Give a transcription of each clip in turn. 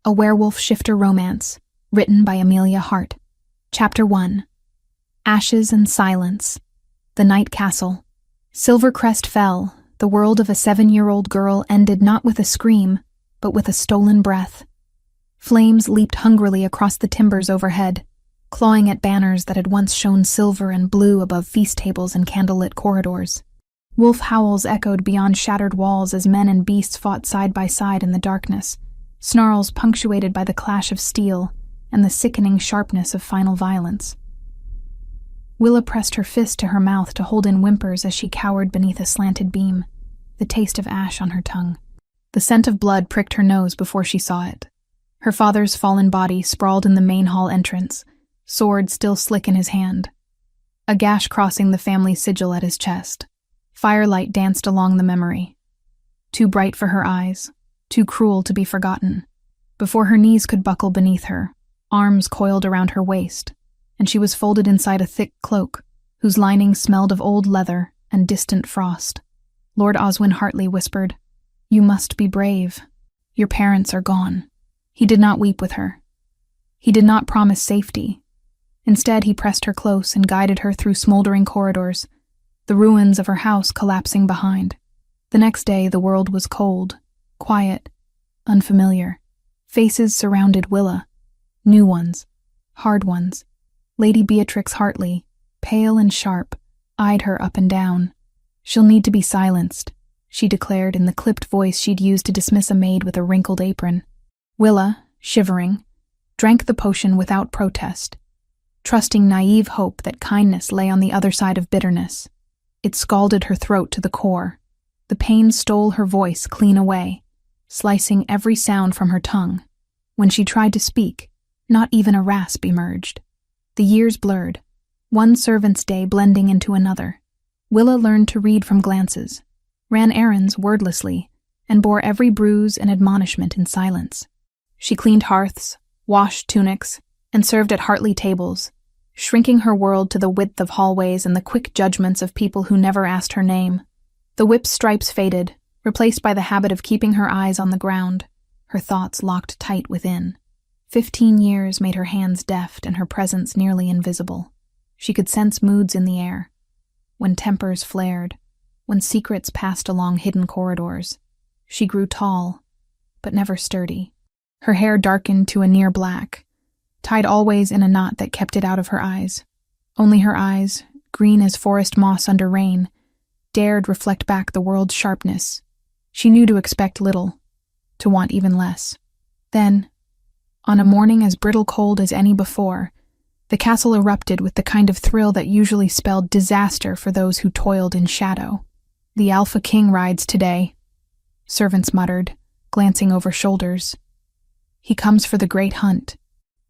A Werewolf Shifter Romance, written by Amelia Hart. Chapter 1. Ashes and Silence. The Night Castle. Silvercrest fell. The world of a 7-year-old girl ended not with a scream, but with a stolen breath. Flames leaped hungrily across the timbers overhead, clawing at banners that had once shone silver and blue above feast tables and candlelit corridors. Wolf howls echoed beyond shattered walls as men and beasts fought side by side in the darkness, snarls punctuated by the clash of steel and the sickening sharpness of final violence. Willa pressed her fist to her mouth to hold in whimpers as she cowered beneath a slanted beam, the taste of ash on her tongue. The scent of blood pricked her nose before she saw it. Her father's fallen body sprawled in the main hall entrance, sword still slick in his hand. A gash crossing the family sigil at his chest. Firelight danced along the memory. Too bright for her eyes, too cruel to be forgotten. Before her knees could buckle beneath her, arms coiled around her waist, and she was folded inside a thick cloak, whose lining smelled of old leather and distant frost. Lord Oswin Hartley whispered, "You must be brave. Your parents are gone." He did not weep with her. He did not promise safety. Instead, he pressed her close and guided her through smoldering corridors, the ruins of her house collapsing behind. The next day, the world was cold, quiet, unfamiliar. Faces surrounded Willa. New ones, hard ones. Lady Beatrix Hartley, pale and sharp, eyed her up and down. "She'll need to be silenced," she declared in the clipped voice she'd used to dismiss a maid with a wrinkled apron. Willa, shivering, drank the potion without protest, trusting naive hope that kindness lay on the other side of bitterness. It scalded her throat to the core. The pain stole her voice clean away, slicing every sound from her tongue. When she tried to speak, not even a rasp emerged. The years blurred, one servant's day blending into another. Willa learned to read from glances, ran errands wordlessly, and bore every bruise and admonishment in silence. She cleaned hearths, washed tunics, and served at Hartley tables, shrinking her world to the width of hallways and the quick judgments of people who never asked her name. The whip's stripes faded, replaced by the habit of keeping her eyes on the ground, her thoughts locked tight within. 15 years made her hands deft and her presence nearly invisible. She could sense moods in the air, when tempers flared, when secrets passed along hidden corridors. She grew tall, but never sturdy. Her hair darkened to a near black, tied always in a knot that kept it out of her eyes. Only her eyes, green as forest moss under rain, dared reflect back the world's sharpness. She knew to expect little, to want even less. Then, on a morning as brittle cold as any before, the castle erupted with the kind of thrill that usually spelled disaster for those who toiled in shadow. "The Alpha King rides today," servants muttered, glancing over shoulders. "He comes for the great hunt."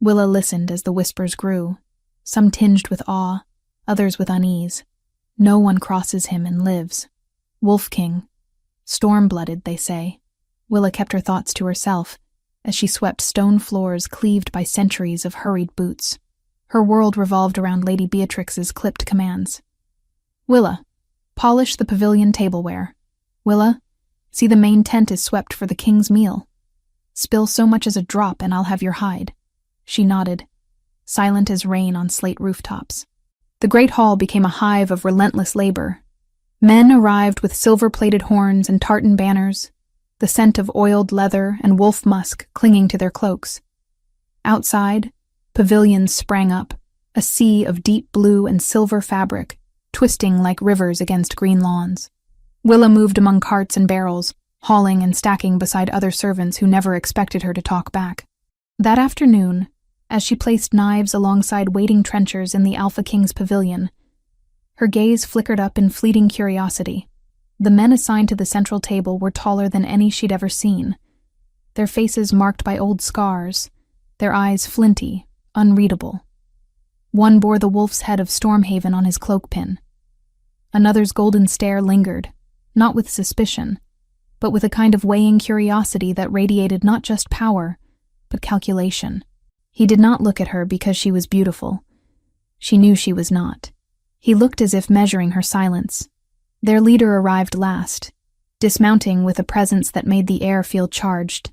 Willa listened as the whispers grew, some tinged with awe, others with unease. No one crosses him and lives. Wolf King. Storm-blooded, they say. Willa kept her thoughts to herself as she swept stone floors cleaved by centuries of hurried boots. Her world revolved around Lady Beatrix's clipped commands. "Willa, polish the pavilion tableware. Willa, see the main tent is swept for the king's meal. Spill so much as a drop and I'll have your hide." She nodded, silent as rain on slate rooftops. The great hall became a hive of relentless labor. Men arrived with silver-plated horns and tartan banners, the scent of oiled leather and wolf musk clinging to their cloaks. Outside, pavilions sprang up, a sea of deep blue and silver fabric, twisting like rivers against green lawns. Willa moved among carts and barrels, hauling and stacking beside other servants who never expected her to talk back. That afternoon, as she placed knives alongside waiting trenchers in the Alpha King's pavilion, her gaze flickered up in fleeting curiosity. The men assigned to the central table were taller than any she'd ever seen, their faces marked by old scars, their eyes flinty, unreadable. One bore the wolf's head of Stormhaven on his cloak pin. Another's golden stare lingered, not with suspicion, but with a kind of weighing curiosity that radiated not just power, but calculation. He did not look at her because she was beautiful. She knew she was not. He looked as if measuring her silence. Their leader arrived last, dismounting with a presence that made the air feel charged.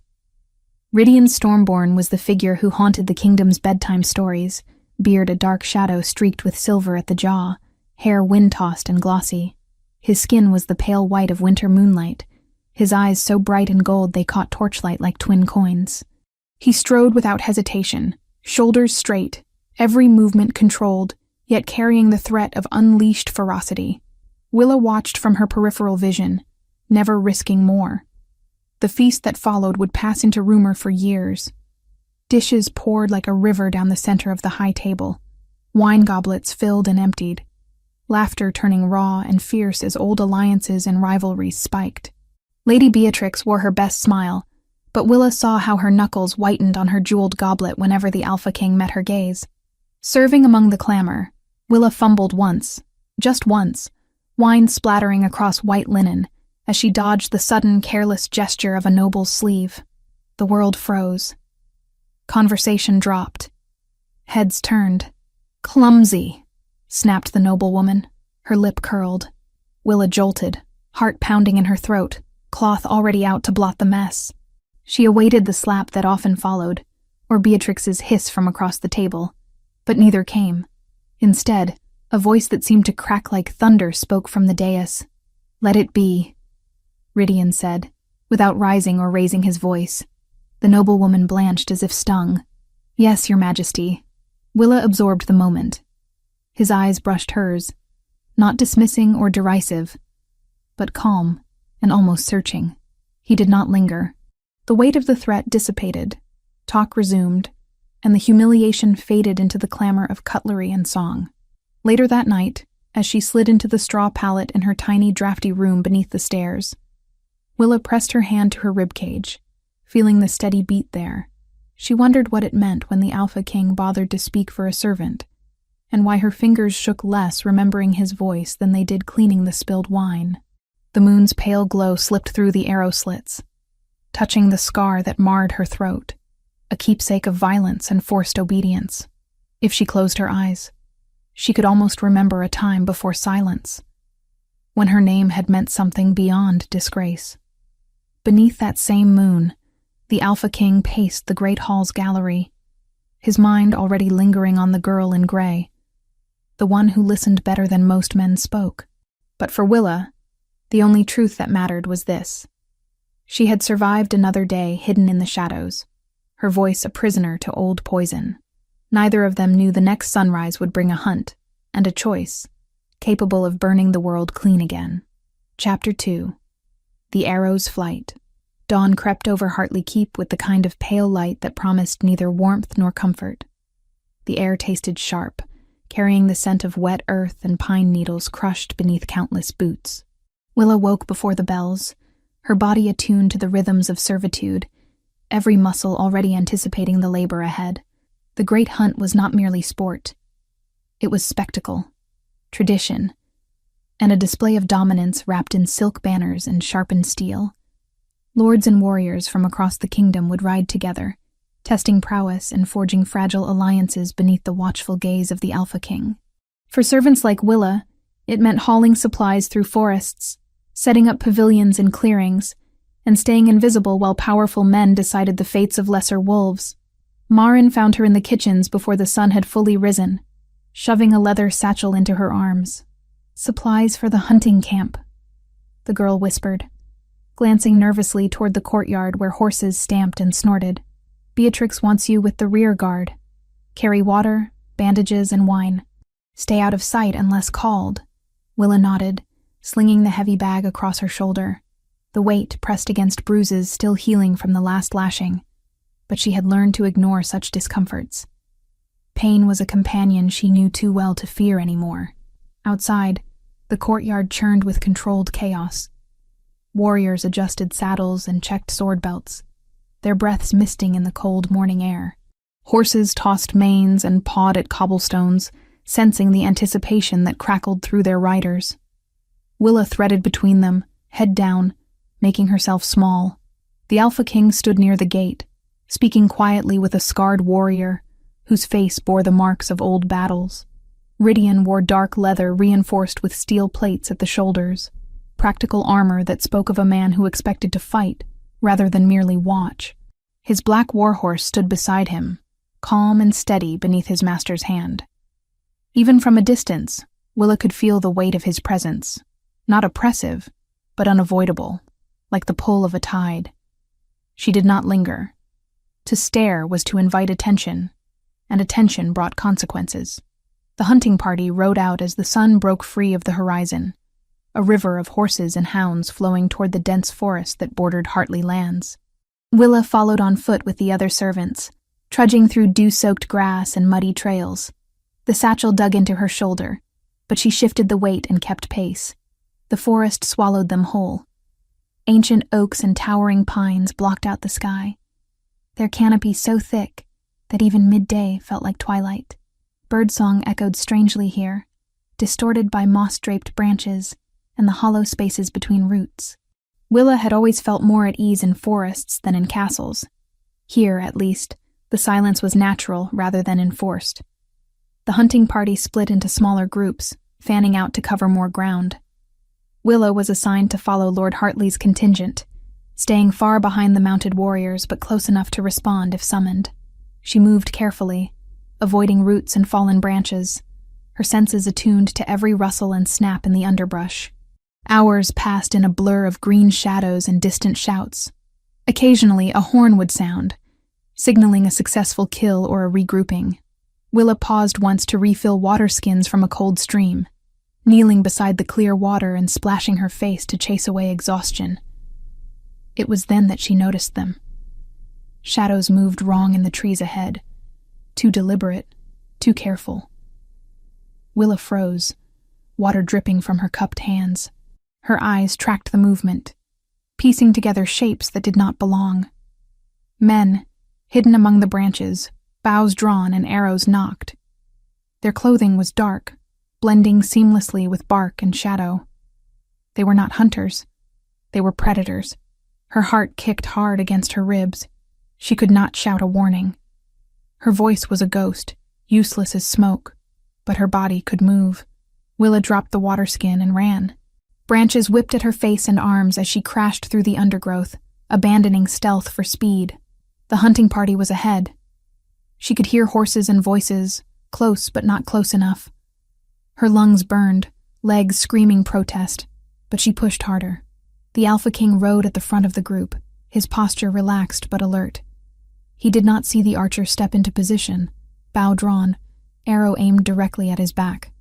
Rydian Stormborn was the figure who haunted the kingdom's bedtime stories, beard a dark shadow streaked with silver at the jaw, hair wind-tossed and glossy. His skin was the pale white of winter moonlight, his eyes so bright and gold they caught torchlight like twin coins. He strode without hesitation, shoulders straight, every movement controlled, yet carrying the threat of unleashed ferocity. Willa watched from her peripheral vision, never risking more. The feast that followed would pass into rumor for years. Dishes poured like a river down the center of the high table, wine goblets filled and emptied, laughter turning raw and fierce as old alliances and rivalries spiked. Lady Beatrix wore her best smile, but Willa saw how her knuckles whitened on her jeweled goblet whenever the Alpha King met her gaze. Serving among the clamor, Willa fumbled once, just once, wine splattering across white linen as she dodged the sudden, careless gesture of a noble's sleeve. The world froze. Conversation dropped. Heads turned. "Clumsy," snapped the noblewoman, her lip curled. Willa jolted, heart pounding in her throat, cloth already out to blot the mess. She awaited the slap that often followed, or Beatrix's hiss from across the table, but neither came. Instead, a voice that seemed to crack like thunder spoke from the dais. "Let it be," Rydian said, without rising or raising his voice. The noblewoman blanched as if stung. "Yes, Your Majesty." Willa absorbed the moment. His eyes brushed hers, not dismissing or derisive, but calm and almost searching. He did not linger. The weight of the threat dissipated, talk resumed, and the humiliation faded into the clamor of cutlery and song. Later that night, as she slid into the straw pallet in her tiny, drafty room beneath the stairs, Willa pressed her hand to her ribcage, feeling the steady beat there. She wondered what it meant when the Alpha King bothered to speak for a servant, and why her fingers shook less remembering his voice than they did cleaning the spilled wine. The moon's pale glow slipped through the arrow slits, touching the scar that marred her throat, a keepsake of violence and forced obedience. If she closed her eyes, she could almost remember a time before silence, when her name had meant something beyond disgrace. Beneath that same moon, the Alpha King paced the great hall's gallery, his mind already lingering on the girl in gray, the one who listened better than most men spoke. But for Willa, the only truth that mattered was this. She had survived another day hidden in the shadows, her voice a prisoner to old poison. Neither of them knew the next sunrise would bring a hunt and a choice, capable of burning the world clean again. Chapter 2. The Arrow's Flight. Dawn crept over Hartley Keep with the kind of pale light that promised neither warmth nor comfort. The air tasted sharp, carrying the scent of wet earth and pine needles crushed beneath countless boots. Willa woke before the bells, her body attuned to the rhythms of servitude, every muscle already anticipating the labor ahead. The great hunt was not merely sport. It was spectacle, tradition, and a display of dominance wrapped in silk banners and sharpened steel. Lords and warriors from across the kingdom would ride together, testing prowess and forging fragile alliances beneath the watchful gaze of the Alpha King. For servants like Willa, it meant hauling supplies through forests, setting up pavilions in clearings, and staying invisible while powerful men decided the fates of lesser wolves. Marin found her in the kitchens before the sun had fully risen, shoving a leather satchel into her arms. "Supplies for the hunting camp," the girl whispered, glancing nervously toward the courtyard where horses stamped and snorted. "Beatrix wants you with the rear guard. Carry water, bandages, and wine. Stay out of sight unless called." Willa nodded, slinging the heavy bag across her shoulder, the weight pressed against bruises still healing from the last lashing. But she had learned to ignore such discomforts. Pain was a companion she knew too well to fear anymore. Outside, the courtyard churned with controlled chaos. Warriors adjusted saddles and checked sword belts, their breaths misting in the cold morning air. Horses tossed manes and pawed at cobblestones, sensing the anticipation that crackled through their riders. Willa threaded between them, head down, making herself small. The Alpha King stood near the gate, speaking quietly with a scarred warrior whose face bore the marks of old battles. Rydian wore dark leather reinforced with steel plates at the shoulders, practical armor that spoke of a man who expected to fight rather than merely watch. His black warhorse stood beside him, calm and steady beneath his master's hand. Even from a distance, Willa could feel the weight of his presence, not oppressive, but unavoidable, like the pull of a tide. She did not linger. To stare was to invite attention, and attention brought consequences. The hunting party rode out as the sun broke free of the horizon, a river of horses and hounds flowing toward the dense forest that bordered Hartley lands. Willa followed on foot with the other servants, trudging through dew-soaked grass and muddy trails. The satchel dug into her shoulder, but she shifted the weight and kept pace. The forest swallowed them whole. Ancient oaks and towering pines blocked out the sky, their canopy so thick that even midday felt like twilight. Birdsong echoed strangely here, distorted by moss-draped branches and the hollow spaces between roots. Willa had always felt more at ease in forests than in castles. Here, at least, the silence was natural rather than enforced. The hunting party split into smaller groups, fanning out to cover more ground. Willa was assigned to follow Lord Hartley's contingent, staying far behind the mounted warriors but close enough to respond if summoned. She moved carefully, avoiding roots and fallen branches, her senses attuned to every rustle and snap in the underbrush. Hours passed in a blur of green shadows and distant shouts. Occasionally, a horn would sound, signaling a successful kill or a regrouping. Willa paused once to refill water skins from a cold stream, kneeling beside the clear water and splashing her face to chase away exhaustion. It was then that she noticed them. Shadows moved wrong in the trees ahead, too deliberate, too careful. Willa froze, water dripping from her cupped hands. Her eyes tracked the movement, piecing together shapes that did not belong. Men, hidden among the branches, bows drawn and arrows nocked. Their clothing was dark, blending seamlessly with bark and shadow. They were not hunters. They were predators. Her heart kicked hard against her ribs. She could not shout a warning. Her voice was a ghost, useless as smoke, but her body could move. Willa dropped the water skin and ran. Branches whipped at her face and arms as she crashed through the undergrowth, abandoning stealth for speed. The hunting party was ahead. She could hear horses and voices, close but not close enough. Her lungs burned, legs screaming protest, but she pushed harder. The Alpha King rode at the front of the group, his posture relaxed but alert. He did not see the archer step into position, bow drawn, arrow aimed directly at his back.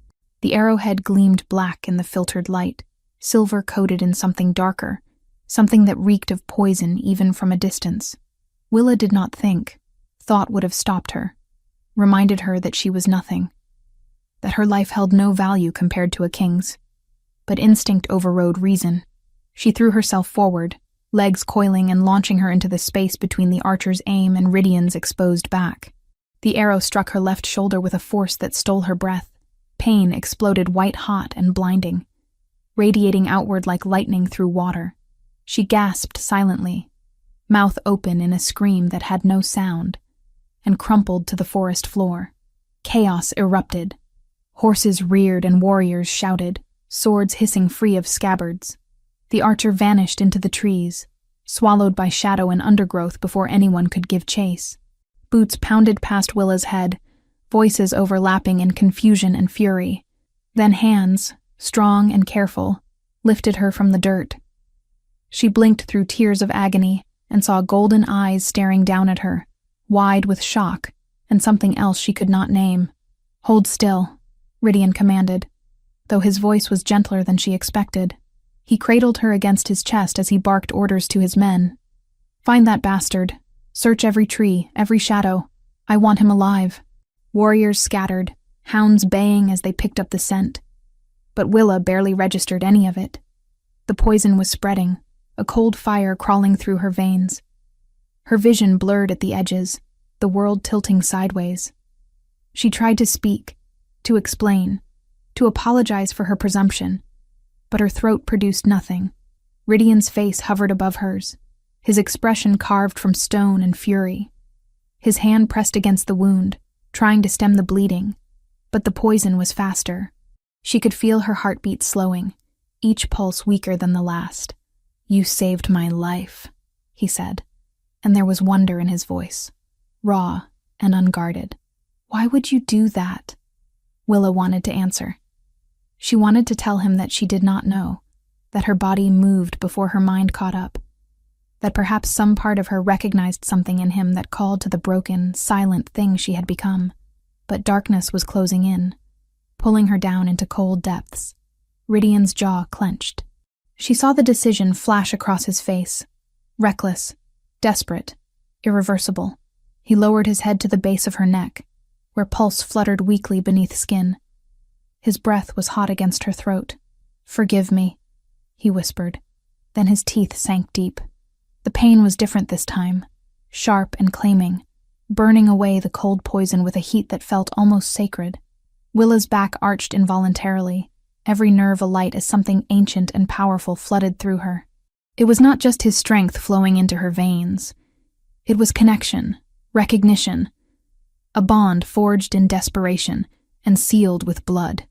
The arrowhead gleamed black in the filtered light, silver coated in something darker, something that reeked of poison even from a distance. Willa did not think. Thought would have stopped her, reminded her that she was nothing, that her life held no value compared to a king's. But instinct overrode reason. She threw herself forward, legs coiling and launching her into the space between the archer's aim and Rydian's exposed back. The arrow struck her left shoulder with a force that stole her breath. Pain exploded white-hot and blinding, radiating outward like lightning through water. She gasped silently, mouth open in a scream that had no sound, and crumpled to the forest floor. Chaos erupted. Horses reared and warriors shouted, swords hissing free of scabbards. The archer vanished into the trees, swallowed by shadow and undergrowth before anyone could give chase. Boots pounded past Willa's head, voices overlapping in confusion and fury. Then hands, strong and careful, lifted her from the dirt. She blinked through tears of agony and saw golden eyes staring down at her, wide with shock and something else she could not name. "Hold still," Rydian commanded, though his voice was gentler than she expected. He cradled her against his chest as he barked orders to his men. "Find that bastard. Search every tree, every shadow. I want him alive." Warriors scattered, hounds baying as they picked up the scent. But Willa barely registered any of it. The poison was spreading, a cold fire crawling through her veins. Her vision blurred at the edges, the world tilting sideways. She tried to speak, to explain, to apologize for her presumption, but her throat produced nothing. Rydian's face hovered above hers, his expression carved from stone and fury. His hand pressed against the wound, trying to stem the bleeding, but the poison was faster. She could feel her heartbeat slowing, each pulse weaker than the last. "You saved my life," he said. and there was wonder in his voice, raw and unguarded. "Why would you do that?" Willa wanted to answer. She wanted to tell him that she did not know, that her body moved before her mind caught up, that perhaps some part of her recognized something in him that called to the broken, silent thing she had become. But darkness was closing in, pulling her down into cold depths. Rydian's jaw clenched. She saw the decision flash across his face. Reckless, desperate, irreversible. He lowered his head to the base of her neck, where pulse fluttered weakly beneath skin. His breath was hot against her throat. "Forgive me," he whispered. Then his teeth sank deep. The pain was different this time, sharp and claiming, burning away the cold poison with a heat that felt almost sacred. Willa's back arched involuntarily, every nerve alight as something ancient and powerful flooded through her. It was not just his strength flowing into her veins. It was connection, recognition, a bond forged in desperation and sealed with blood.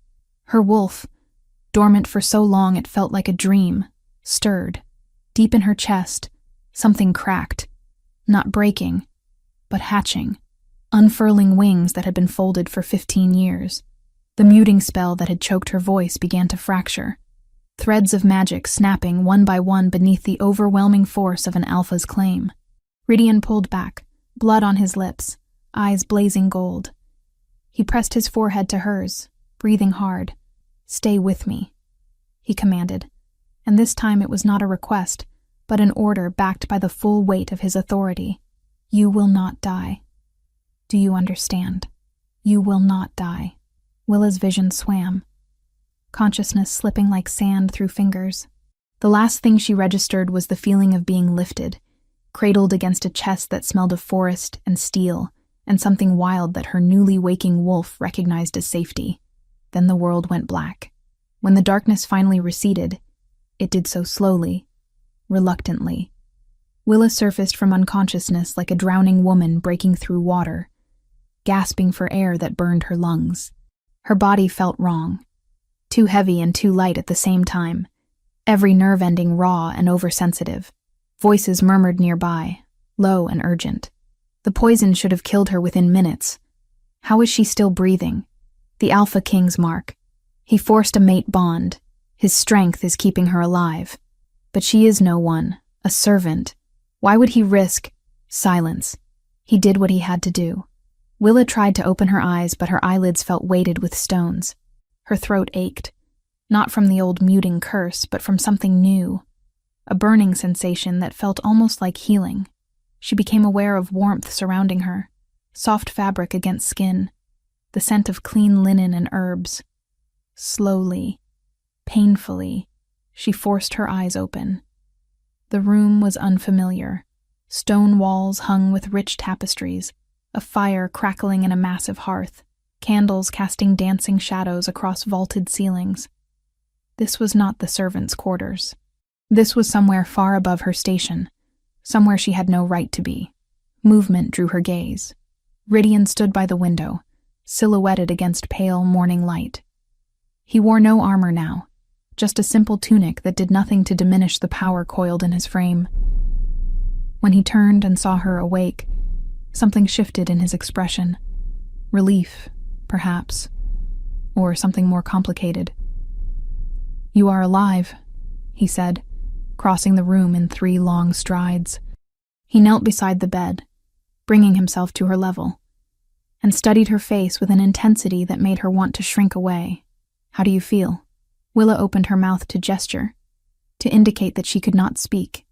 Her wolf, dormant for so long it felt like a dream, stirred. Deep in her chest, something cracked, not breaking, but hatching, unfurling wings that had been folded for 15 years. The muting spell that had choked her voice began to fracture, threads of magic snapping one by one beneath the overwhelming force of an alpha's claim. Rydian pulled back, blood on his lips, eyes blazing gold. He pressed his forehead to hers, breathing hard. "Stay with me," he commanded, and this time it was not a request, but an order backed by the full weight of his authority. "You will not die. Do you understand? You will not die." Willa's vision swam, consciousness slipping like sand through fingers. The last thing she registered was the feeling of being lifted, cradled against a chest that smelled of forest and steel, and something wild that her newly waking wolf recognized as safety. Then the world went black. When the darkness finally receded, it did so slowly, reluctantly. Willa surfaced from unconsciousness like a drowning woman breaking through water, gasping for air that burned her lungs. Her body felt wrong, too heavy and too light at the same time, every nerve ending raw and oversensitive. Voices murmured nearby, low and urgent. The poison should have killed her within minutes. How is she still breathing? The Alpha King's mark. He forced a mate bond. His strength is keeping her alive. But she is no one, a servant. Why would he risk silence? He did what he had to do. Willa tried to open her eyes, but her eyelids felt weighted with stones. Her throat ached, not from the old muting curse, but from something new, a burning sensation that felt almost like healing. She became aware of warmth surrounding her, soft fabric against skin, the scent of clean linen and herbs. Slowly, painfully, she forced her eyes open. The room was unfamiliar. Stone walls hung with rich tapestries, a fire crackling in a massive hearth, candles casting dancing shadows across vaulted ceilings. This was not the servants' quarters. This was somewhere far above her station, somewhere she had no right to be. Movement drew her gaze. Rydian stood by the window, silhouetted against pale morning light. He wore no armor now, just a simple tunic that did nothing to diminish the power coiled in his frame. When he turned and saw her awake, something shifted in his expression. Relief, perhaps, or something more complicated. "You are alive," he said, crossing the room in 3 long strides. He knelt beside the bed, bringing himself to her level, and studied her face with an intensity that made her want to shrink away. "How do you feel?" Willa opened her mouth to gesture, to indicate that she could not speak,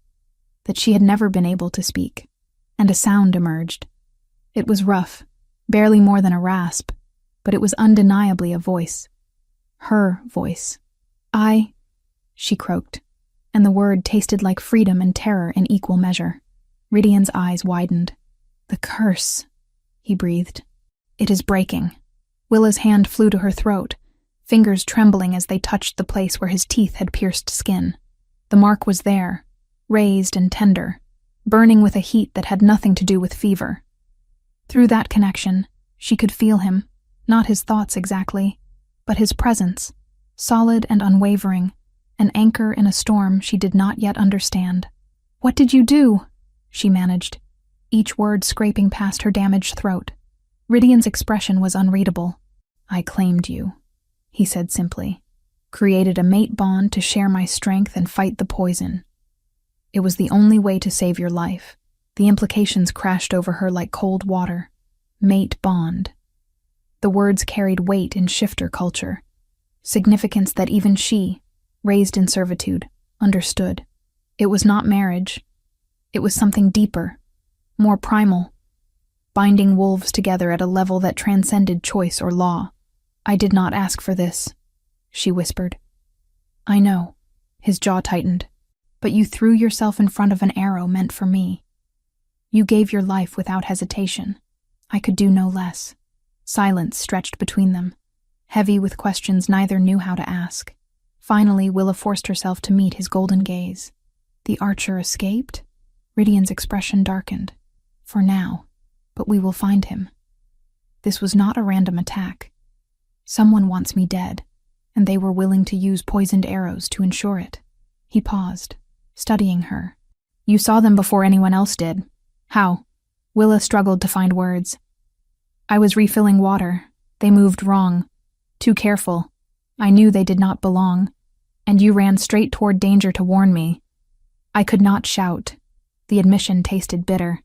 that she had never been able to speak, and a sound emerged. It was rough, barely more than a rasp, but it was undeniably a voice. Her voice. She croaked, and the word tasted like freedom and terror in equal measure. Rydian's eyes widened. "The curse," he breathed. "It is breaking." Willa's hand flew to her throat, fingers trembling as they touched the place where his teeth had pierced skin. The mark was there, raised and tender, burning with a heat that had nothing to do with fever. Through that connection, she could feel him, not his thoughts exactly, but his presence, solid and unwavering, an anchor in a storm she did not yet understand. "What did you do?" she managed, each word scraping past her damaged throat. Rydian's expression was unreadable. "I claimed you," he said simply. "Created a mate bond to share my strength and fight the poison. It was the only way to save your life." The implications crashed over her like cold water. Mate bond. The words carried weight in shifter culture, significance that even she, raised in servitude, understood. It was not marriage. It was something deeper, more primal, binding wolves together at a level that transcended choice or law. "I did not ask for this," she whispered. "I know." His jaw tightened. "But you threw yourself in front of an arrow meant for me. You gave your life without hesitation. I could do no less." Silence stretched between them, heavy with questions neither knew how to ask. Finally, Willa forced herself to meet his golden gaze. "The archer escaped?" Rydian's expression darkened. "For now, but we will find him. This was not a random attack. Someone wants me dead, and they were willing to use poisoned arrows to ensure it." He paused, studying her. "You saw them before anyone else did. How?" Willa struggled to find words. "I was refilling water. They moved wrong. Too careful. I knew they did not belong. And you ran straight toward danger to warn me. I could not shout." The admission tasted bitter.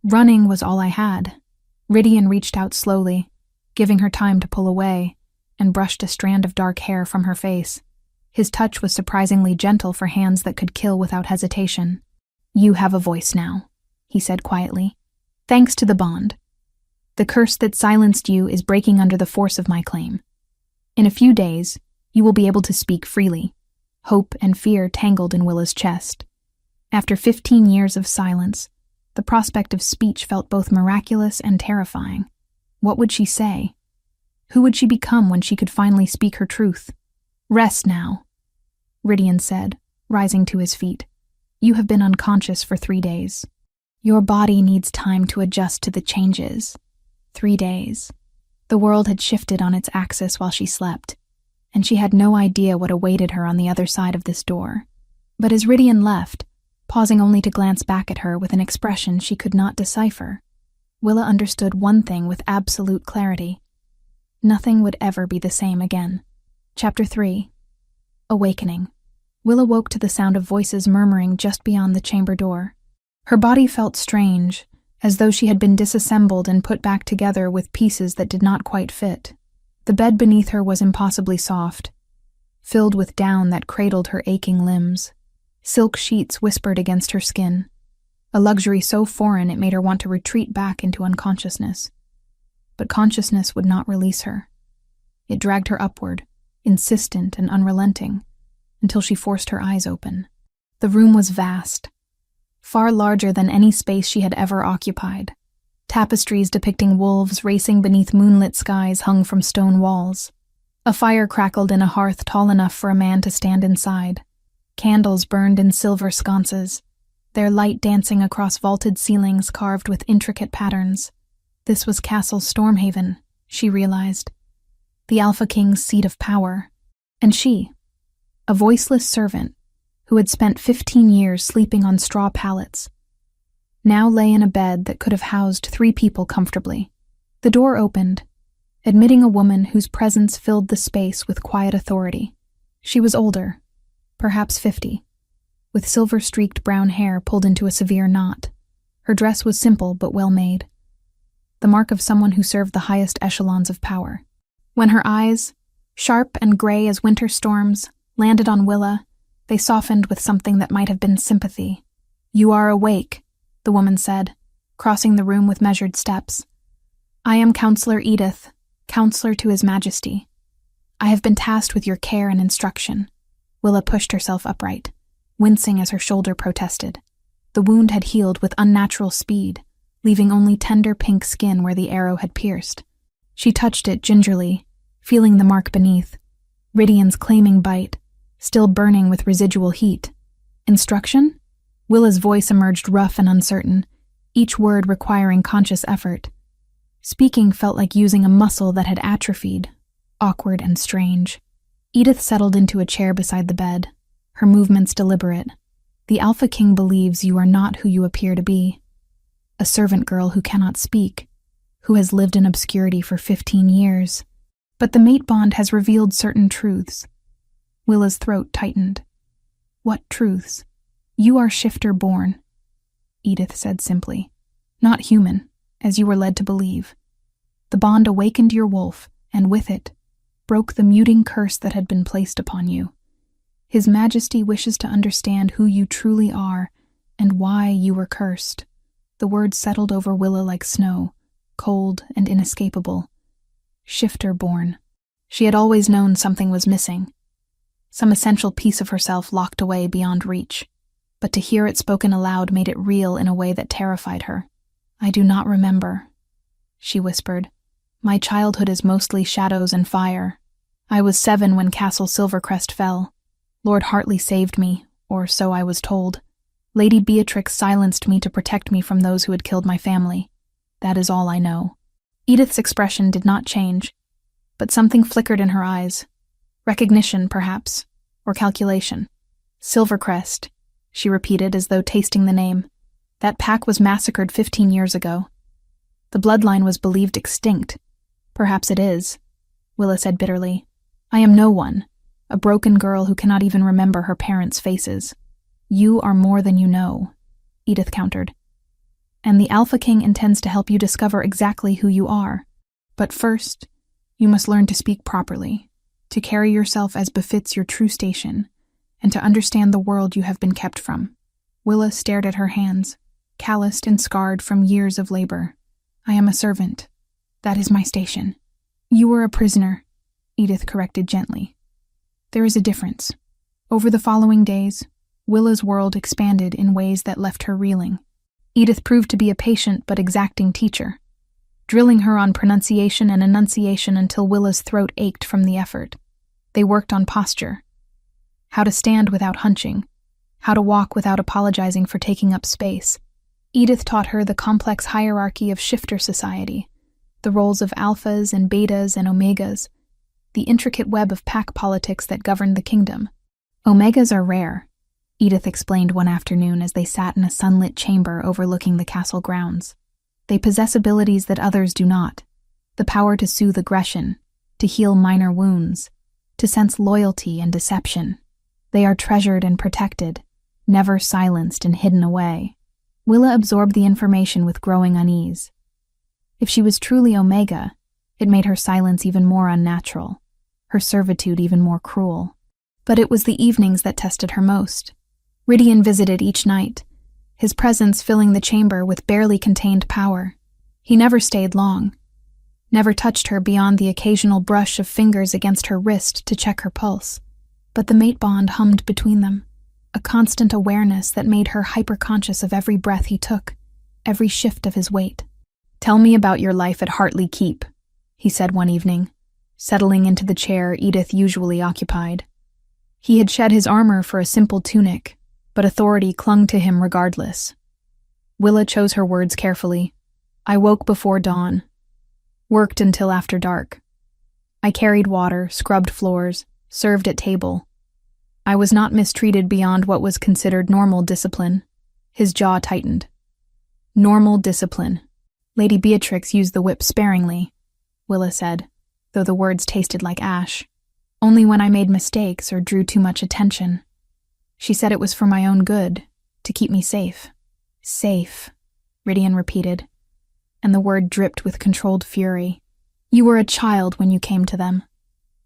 "Running was all I had." Rydian reached out slowly, giving her time to pull away, and brushed a strand of dark hair from her face. His touch was surprisingly gentle for hands that could kill without hesitation. "You have a voice now," he said quietly. "Thanks to the bond. The curse that silenced you is breaking under the force of my claim. In a few days, you will be able to speak freely." Hope and fear tangled in Willa's chest. After 15 years of silence, the prospect of speech felt both miraculous and terrifying. What would she say? Who would she become when she could finally speak her truth? "Rest now," Rydian said, rising to his feet. "You have been unconscious for 3 days. Your body needs time to adjust to the changes." 3 days. The world had shifted on its axis while she slept, and she had no idea what awaited her on the other side of this door. But as Rydian left, pausing only to glance back at her with an expression she could not decipher, Willa understood one thing with absolute clarity. Nothing would ever be the same again. Chapter 3. Awakening. Willa woke to the sound of voices murmuring just beyond the chamber door. Her body felt strange, as though she had been disassembled and put back together with pieces that did not quite fit. The bed beneath her was impossibly soft, filled with down that cradled her aching limbs. Silk sheets whispered against her skin, a luxury so foreign it made her want to retreat back into unconsciousness. But consciousness would not release her. It dragged her upward, insistent and unrelenting, until she forced her eyes open. The room was vast, far larger than any space she had ever occupied. Tapestries depicting wolves racing beneath moonlit skies hung from stone walls. A fire crackled in a hearth tall enough for a man to stand inside. Candles burned in silver sconces, their light dancing across vaulted ceilings carved with intricate patterns. This was Castle Stormhaven, she realized. The Alpha King's seat of power. And she, a voiceless servant who had spent 15 years sleeping on straw pallets, now lay in a bed that could have housed 3 people comfortably. The door opened, admitting a woman whose presence filled the space with quiet authority. She was older, perhaps 50, with silver-streaked brown hair pulled into a severe knot. Her dress was simple but well-made, the mark of someone who served the highest echelons of power. When her eyes, sharp and gray as winter storms, landed on Willa, they softened with something that might have been sympathy. "You are awake," the woman said, crossing the room with measured steps. "I am Counselor Edith, Counselor to His Majesty. I have been tasked with your care and instruction." Willa pushed herself upright, wincing as her shoulder protested. The wound had healed with unnatural speed, leaving only tender pink skin where the arrow had pierced. She touched it gingerly, feeling the mark beneath, Rydian's claiming bite, still burning with residual heat. "Instruction?" Willa's voice emerged rough and uncertain, each word requiring conscious effort. Speaking felt like using a muscle that had atrophied, awkward and strange. Edith settled into a chair beside the bed, her movements deliberate. "The Alpha King believes you are not who you appear to be. a servant girl who cannot speak, who has lived in obscurity for 15 years. But the mate bond has revealed certain truths. Willa's throat tightened. What truths? You are shifter born, Edith said simply. Not human, as you were led to believe. The bond awakened your wolf, and with it, broke the muting curse that had been placed upon you. His Majesty wishes to understand who you truly are and why you were cursed. The words settled over Willa like snow, cold and inescapable. Shifter born. She had always known something was missing. Some essential piece of herself locked away beyond reach. But to hear it spoken aloud made it real in a way that terrified her. I do not remember, she whispered. My childhood is mostly shadows and fire. I was 7 when Castle Silvercrest fell. Lord Hartley saved me, or so I was told. Lady Beatrix silenced me to protect me from those who had killed my family. That is all I know. Edith's expression did not change, but something flickered in her eyes. Recognition, perhaps, or calculation. Silvercrest, she repeated as though tasting the name. That pack was massacred 15 years ago. The bloodline was believed extinct. Perhaps it is, Willa said bitterly. I am no one, a broken girl who cannot even remember her parents' faces. You are more than you know, Edith countered. And the Alpha King intends to help you discover exactly who you are. But first, you must learn to speak properly, to carry yourself as befits your true station, and to understand the world you have been kept from. Willa stared at her hands, calloused and scarred from years of labor. I am a servant. That is my station. You are a prisoner, Edith corrected gently. There is a difference. Over the following days, Willa's world expanded in ways that left her reeling. Edith proved to be a patient but exacting teacher, drilling her on pronunciation and enunciation until Willa's throat ached from the effort. They worked on posture. How to stand without hunching. How to walk without apologizing for taking up space. Edith taught her the complex hierarchy of shifter society, the roles of alphas and betas and omegas, the intricate web of pack politics that governed the kingdom. Omegas are rare, Edith explained one afternoon as they sat in a sunlit chamber overlooking the castle grounds. They possess abilities that others do not. The power to soothe aggression, to heal minor wounds, to sense loyalty and deception. They are treasured and protected, never silenced and hidden away. Willa absorbed the information with growing unease. If she was truly Omega, it made her silence even more unnatural, her servitude even more cruel. But it was the evenings that tested her most. Rydian visited each night, his presence filling the chamber with barely contained power. He never stayed long, never touched her beyond the occasional brush of fingers against her wrist to check her pulse. But the mate bond hummed between them, a constant awareness that made her hyper-conscious of every breath he took, every shift of his weight. Tell me about your life at Hartley Keep, he said one evening, settling into the chair Edith usually occupied. He had shed his armor for a simple tunic, but authority clung to him regardless. Willa chose her words carefully. I woke before dawn, worked until after dark. I carried water, scrubbed floors, served at table. I was not mistreated beyond what was considered normal discipline. His jaw tightened. Normal discipline. Lady Beatrix used the whip sparingly, Willa said, though the words tasted like ash. Only when I made mistakes or drew too much attention. She said it was for my own good, to keep me safe. Safe, Rydian repeated, and the word dripped with controlled fury. You were a child when you came to them.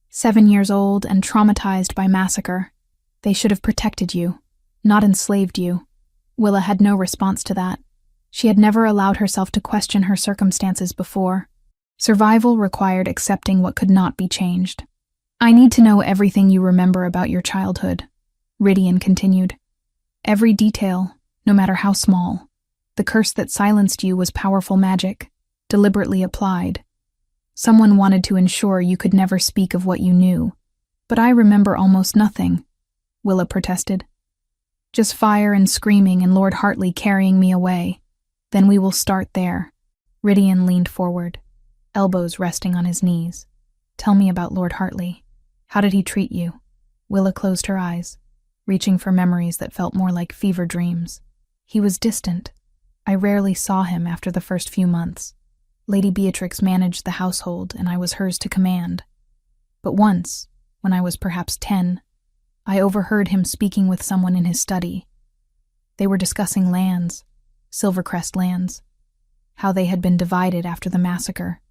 7 years old and traumatized by massacre. They should have protected you, not enslaved you. Willa had no response to that. She had never allowed herself to question her circumstances before. Survival required accepting what could not be changed. I need to know everything you remember about your childhood, Rydian continued. Every detail, no matter how small. The curse that silenced you was powerful magic, deliberately applied. Someone wanted to ensure you could never speak of what you knew. But I remember almost nothing, Willa protested. Just fire and screaming and Lord Hartley carrying me away. Then we will start there. Rydian leaned forward, elbows resting on his knees. Tell me about Lord Hartley. How did he treat you? Willa closed her eyes, reaching for memories that felt more like fever dreams. He was distant, I rarely saw him after the first few months. Lady Beatrix managed the household, and I was hers to command. But once, when I was perhaps 10, I overheard him speaking with someone in his study. They were discussing lands, Silvercrest lands, how they had been divided after the massacre.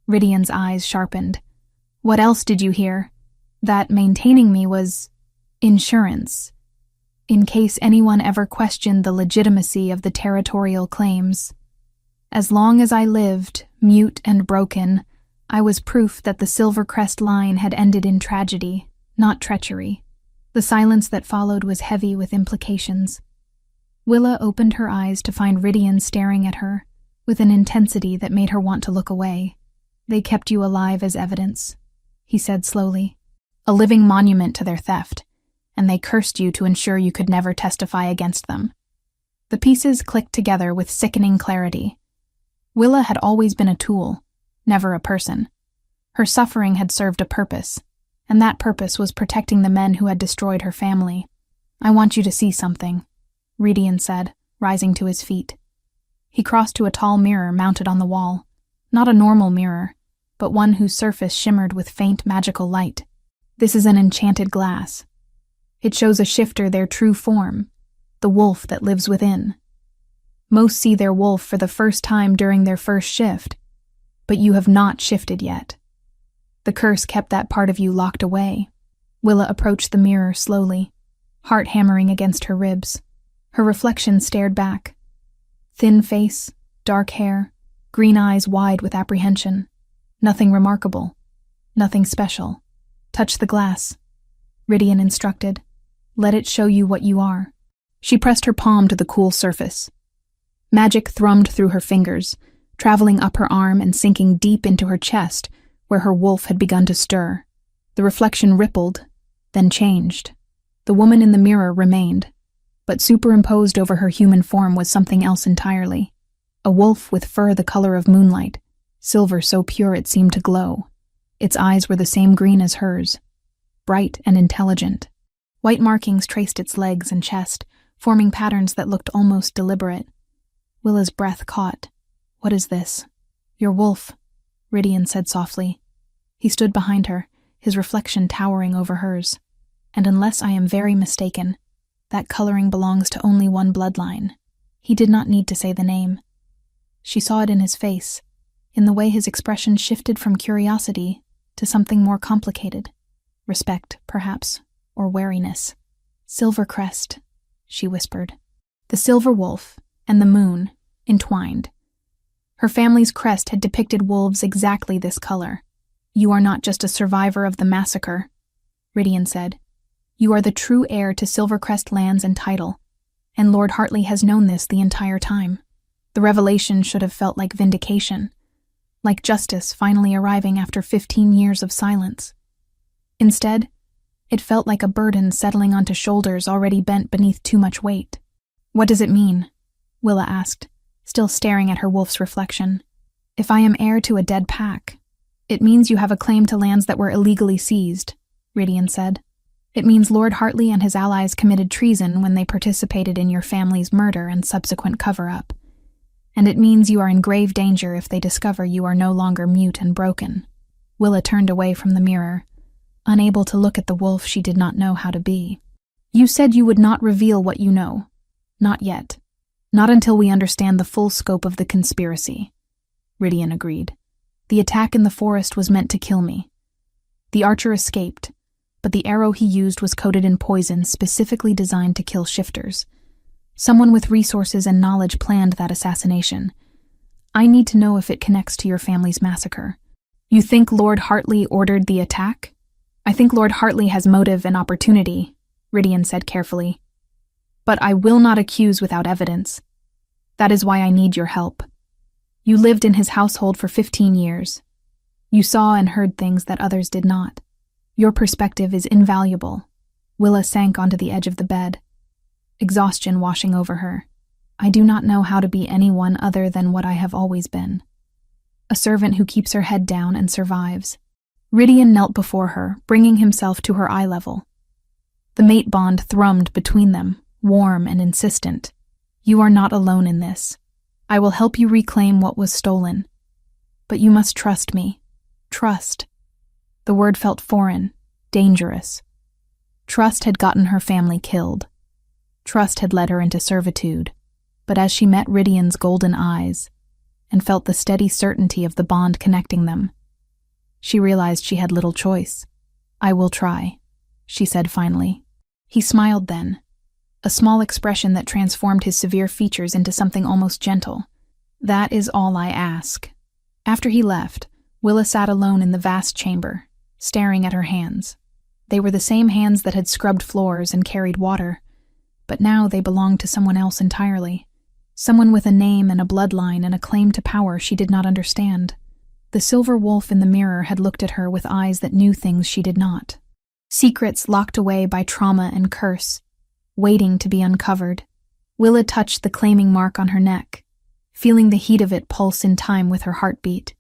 Ridian's eyes sharpened. What else did you hear? That maintaining me was insurance, in case anyone ever questioned the legitimacy of the territorial claims. As long as I lived, mute and broken, I was proof that the Silvercrest line had ended in tragedy, not treachery. The silence that followed was heavy with implications. Willa opened her eyes to find Ridian staring at her, with an intensity that made her want to look away. They kept you alive as evidence, he said slowly. A living monument to their theft, and they cursed you to ensure you could never testify against them. The pieces clicked together with sickening clarity. Willa had always been a tool, never a person. Her suffering had served a purpose, and that purpose was protecting the men who had destroyed her family. I want you to see something, Ridian said, rising to his feet. He crossed to a tall mirror mounted on the wall, not a normal mirror, but one whose surface shimmered with faint magical light. This is an enchanted glass. It shows a shifter their true form, the wolf that lives within. Most see their wolf for the first time during their first shift, but you have not shifted yet. The curse kept that part of you locked away. Willa approached the mirror slowly, heart hammering against her ribs. Her reflection stared back. Thin face, dark hair, green eyes wide with apprehension. Nothing remarkable, nothing special. Touch the glass, Ridian instructed. Let it show you what you are. She pressed her palm to the cool surface. Magic thrummed through her fingers, traveling up her arm and sinking deep into her chest, where her wolf had begun to stir. The reflection rippled, then changed. The woman in the mirror remained, but superimposed over her human form was something else entirely. A wolf with fur the color of moonlight, silver so pure it seemed to glow. Its eyes were the same green as hers, bright and intelligent. White markings traced its legs and chest, forming patterns that looked almost deliberate. Willa's breath caught. What is this? Your wolf, Ridian said softly. He stood behind her, his reflection towering over hers. And unless I am very mistaken, that coloring belongs to only one bloodline. He did not need to say the name. She saw it in his face, in the way his expression shifted from curiosity to something more complicated. Respect, perhaps, or wariness. Silvercrest, she whispered. The silver wolf and the moon entwined. Her family's crest had depicted wolves exactly this color. You are not just a survivor of the massacre, Ridian said. You are the true heir to Silvercrest lands and title, and Lord Hartley has known this the entire time. The revelation should have felt like vindication, like justice finally arriving after 15 years of silence. Instead, it felt like a burden settling onto shoulders already bent beneath too much weight. What does it mean? Willa asked, still staring at her wolf's reflection. If I am heir to a dead pack, it means you have a claim to lands that were illegally seized, Ridian said. It means Lord Hartley and his allies committed treason when they participated in your family's murder and subsequent cover-up. And it means you are in grave danger if they discover you are no longer mute and broken. Willa turned away from the mirror, unable to look at the wolf she did not know how to be. You said you would not reveal what you know. Not yet. Not until we understand the full scope of the conspiracy, Ridian agreed. The attack in the forest was meant to kill me. The archer escaped, but the arrow he used was coated in poison specifically designed to kill shifters. Someone with resources and knowledge planned that assassination. I need to know if it connects to your family's massacre. You think Lord Hartley ordered the attack? I think Lord Hartley has motive and opportunity, Ridian said carefully. But I will not accuse without evidence. That is why I need your help. You lived in his household for 15 years. You saw and heard things that others did not. Your perspective is invaluable. Willa sank onto the edge of the bed, exhaustion washing over her. I do not know how to be anyone other than what I have always been. A servant who keeps her head down and survives. Ridian knelt before her, bringing himself to her eye level. The mate bond thrummed between them, warm and insistent. You are not alone in this. I will help you reclaim what was stolen. But you must trust me. Trust. The word felt foreign, dangerous. Trust had gotten her family killed. Trust had led her into servitude. But as she met Rydian's golden eyes and felt the steady certainty of the bond connecting them, she realized she had little choice. I will try, she said finally. He smiled then, a small expression that transformed his severe features into something almost gentle. That is all I ask. After he left, Willa sat alone in the vast chamber, staring at her hands. They were the same hands that had scrubbed floors and carried water, but now they belonged to someone else entirely. Someone with a name and a bloodline and a claim to power she did not understand. The silver wolf in the mirror had looked at her with eyes that knew things she did not. Secrets locked away by trauma and curse, waiting to be uncovered. Willa touched the claiming mark on her neck, feeling the heat of it pulse in time with her heartbeat.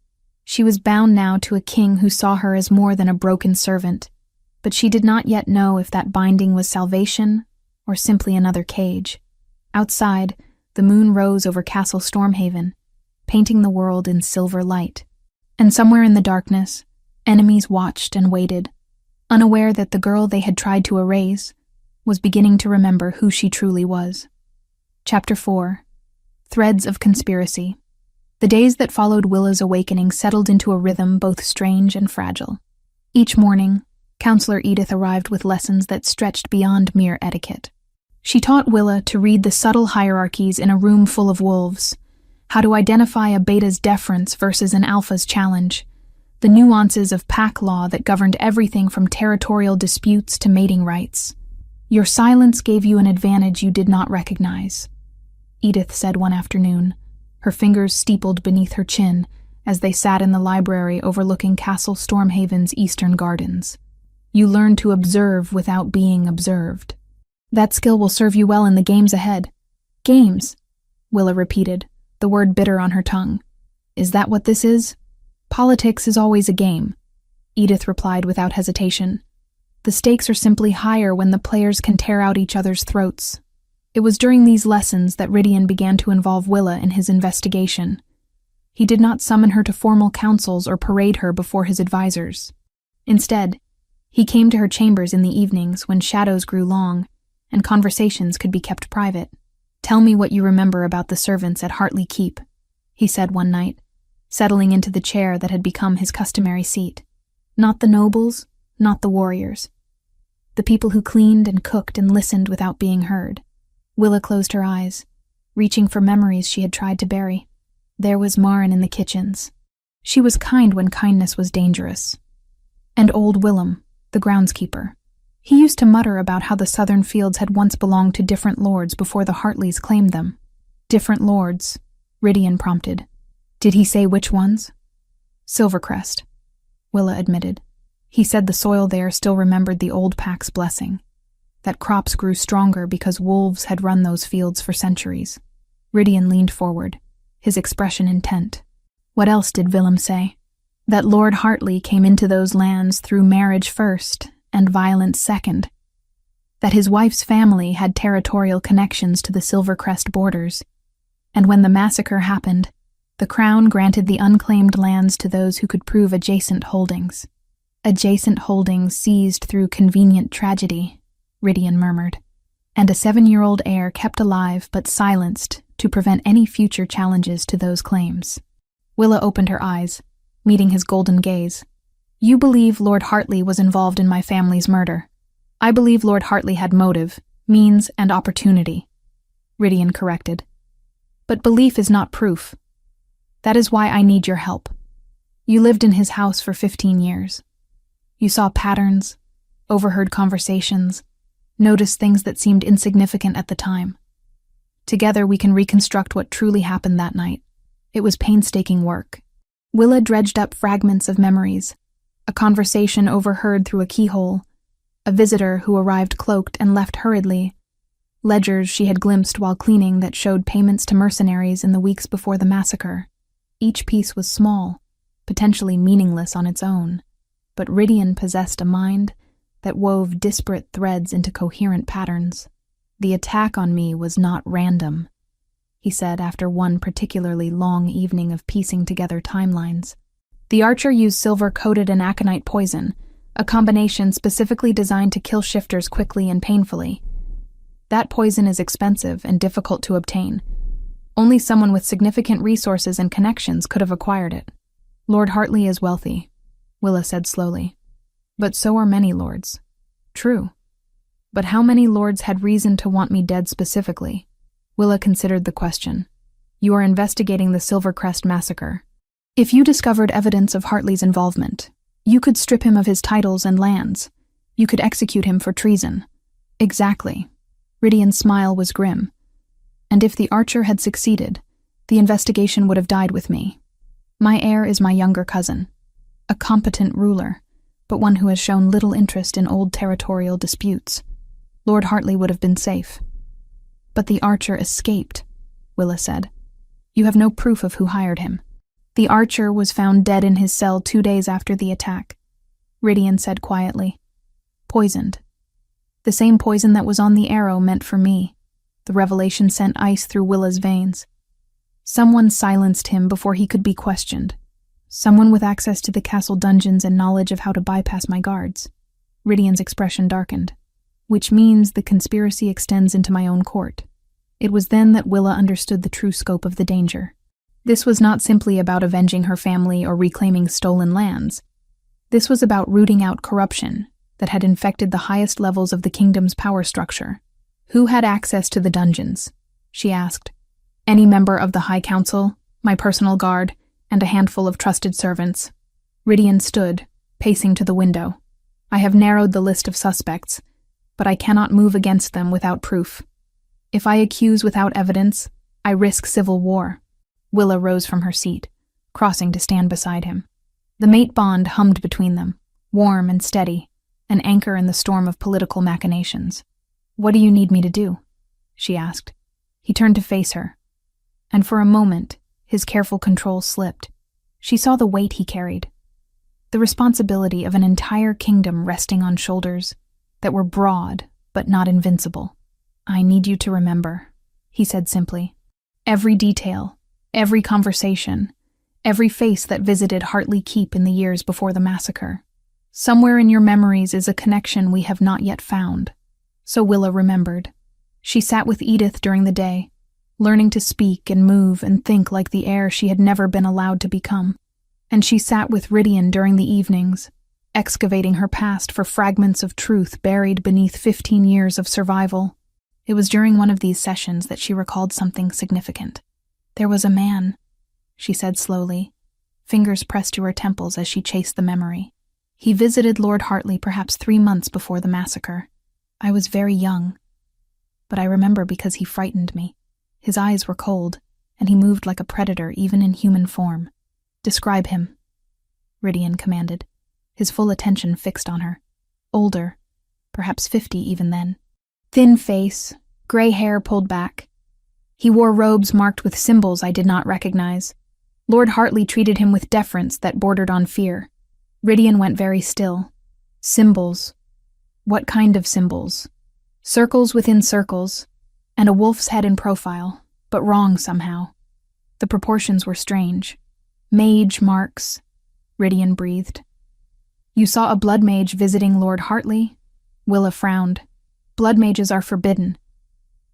She was bound now to a king who saw her as more than a broken servant, but she did not yet know if that binding was salvation or simply another cage. Outside, the moon rose over Castle Stormhaven, painting the world in silver light. And somewhere in the darkness, enemies watched and waited, unaware that the girl they had tried to erase was beginning to remember who she truly was. Chapter 4. Threads of Conspiracy. The days that followed Willa's awakening settled into a rhythm both strange and fragile. Each morning, Counselor Edith arrived with lessons that stretched beyond mere etiquette. She taught Willa to read the subtle hierarchies in a room full of wolves, how to identify a beta's deference versus an alpha's challenge, the nuances of pack law that governed everything from territorial disputes to mating rights. Your silence gave you an advantage you did not recognize, Edith said one afternoon, her fingers steepled beneath her chin as they sat in the library overlooking Castle Stormhaven's eastern gardens. You learned to observe without being observed. That skill will serve you well in the games ahead. Games, Willa repeated, the word bitter on her tongue. Is that what this is? Politics is always a game, Edith replied without hesitation. The stakes are simply higher when the players can tear out each other's throats. It was during these lessons that Rydian began to involve Willa in his investigation. He did not summon her to formal councils or parade her before his advisors. Instead, he came to her chambers in the evenings when shadows grew long and conversations could be kept private. Tell me what you remember about the servants at Hartley Keep, he said one night, settling into the chair that had become his customary seat. Not the nobles, not the warriors. The people who cleaned and cooked and listened without being heard. Willa closed her eyes, reaching for memories she had tried to bury. There was Marin in the kitchens. She was kind when kindness was dangerous. And old Willem, the groundskeeper. He used to mutter about how the southern fields had once belonged to different lords before the Hartleys claimed them. Different lords, Rydian prompted. Did he say which ones? Silvercrest, Willa admitted. He said the soil there still remembered the old pack's blessing, that crops grew stronger because wolves had run those fields for centuries. Rydian leaned forward, his expression intent. What else did Willem say? That Lord Hartley came into those lands through marriage first and violence second. That his wife's family had territorial connections to the Silvercrest borders, and when the massacre happened, the Crown granted the unclaimed lands to those who could prove adjacent holdings. Adjacent holdings seized through convenient tragedy, Rydian murmured, and a 7-year-old heir kept alive but silenced to prevent any future challenges to those claims. Willa opened her eyes, meeting his golden gaze. You believe Lord Hartley was involved in my family's murder. I believe Lord Hartley had motive, means, and opportunity, Rydian corrected. But belief is not proof. That is why I need your help. You lived in his house for 15 years. You saw patterns, overheard conversations, noticed things that seemed insignificant at the time. Together we can reconstruct what truly happened that night. It was painstaking work. Willa dredged up fragments of memories, a conversation overheard through a keyhole, a visitor who arrived cloaked and left hurriedly, ledgers she had glimpsed while cleaning that showed payments to mercenaries in the weeks before the massacre. Each piece was small, potentially meaningless on its own, but Rydian possessed a mind that wove disparate threads into coherent patterns. The attack on me was not random. he said after one particularly long evening of piecing together timelines. The archer used silver-coated and aconite poison, a combination specifically designed to kill shifters quickly and painfully. That poison is expensive and difficult to obtain. Only someone with significant resources and connections could have acquired it. Lord Hartley is wealthy, Willa said slowly. But so are many lords. True. But how many lords had reason to want me dead specifically? Willa considered the question. You are investigating the Silvercrest massacre. If you discovered evidence of Hartley's involvement, you could strip him of his titles and lands. You could execute him for treason. Exactly. Rydian's smile was grim. And if the archer had succeeded, the investigation would have died with me. My heir is my younger cousin, a competent ruler, but one who has shown little interest in old territorial disputes. Lord Hartley would have been safe. But the archer escaped, Willa said. You have no proof of who hired him. The archer was found dead in his cell 2 days after the attack, Rydian said quietly. Poisoned. The same poison that was on the arrow meant for me. The revelation sent ice through Willa's veins. Someone silenced him before he could be questioned. Someone with access to the castle dungeons and knowledge of how to bypass my guards. Rydian's expression darkened. Which means the conspiracy extends into my own court. It was then that Willa understood the true scope of the danger. This was not simply about avenging her family or reclaiming stolen lands. This was about rooting out corruption that had infected the highest levels of the kingdom's power structure. Who had access to the dungeons? She asked. Any member of the High Council, my personal guard, and a handful of trusted servants. Rydian stood, pacing to the window. I have narrowed the list of suspects, but I cannot move against them without proof. If I accuse without evidence, I risk civil war. Willa rose from her seat, crossing to stand beside him. The mate bond hummed between them, warm and steady, an anchor in the storm of political machinations. What do you need me to do? She asked. He turned to face her, and for a moment, his careful control slipped. She saw the weight he carried, the responsibility of an entire kingdom resting on shoulders that were broad but not invincible. I need you to remember, he said simply. Every detail, every conversation, every face that visited Hartley Keep in the years before the massacre. Somewhere in your memories is a connection we have not yet found. So Willa remembered. She sat with Edith during the day, learning to speak and move and think like the heir she had never been allowed to become. And she sat with Rydian during the evenings, excavating her past for fragments of truth buried beneath 15 years of survival. It was during one of these sessions that she recalled something significant. There was a man, she said slowly, fingers pressed to her temples as she chased the memory. He visited Lord Hartley perhaps 3 months before the massacre. I was very young, but I remember because he frightened me. His eyes were cold, and he moved like a predator even in human form. Describe him, Rydian commanded, his full attention fixed on her. Older, perhaps 50 even then. Thin face, gray hair pulled back. He wore robes marked with symbols I did not recognize. Lord Hartley treated him with deference that bordered on fear. Rydian went very still. Symbols. What kind of symbols? Circles within circles, and a wolf's head in profile, but wrong somehow. The proportions were strange. Mage marks, Rydian breathed. You saw a blood mage visiting Lord Hartley? Willa frowned. Blood mages are forbidden.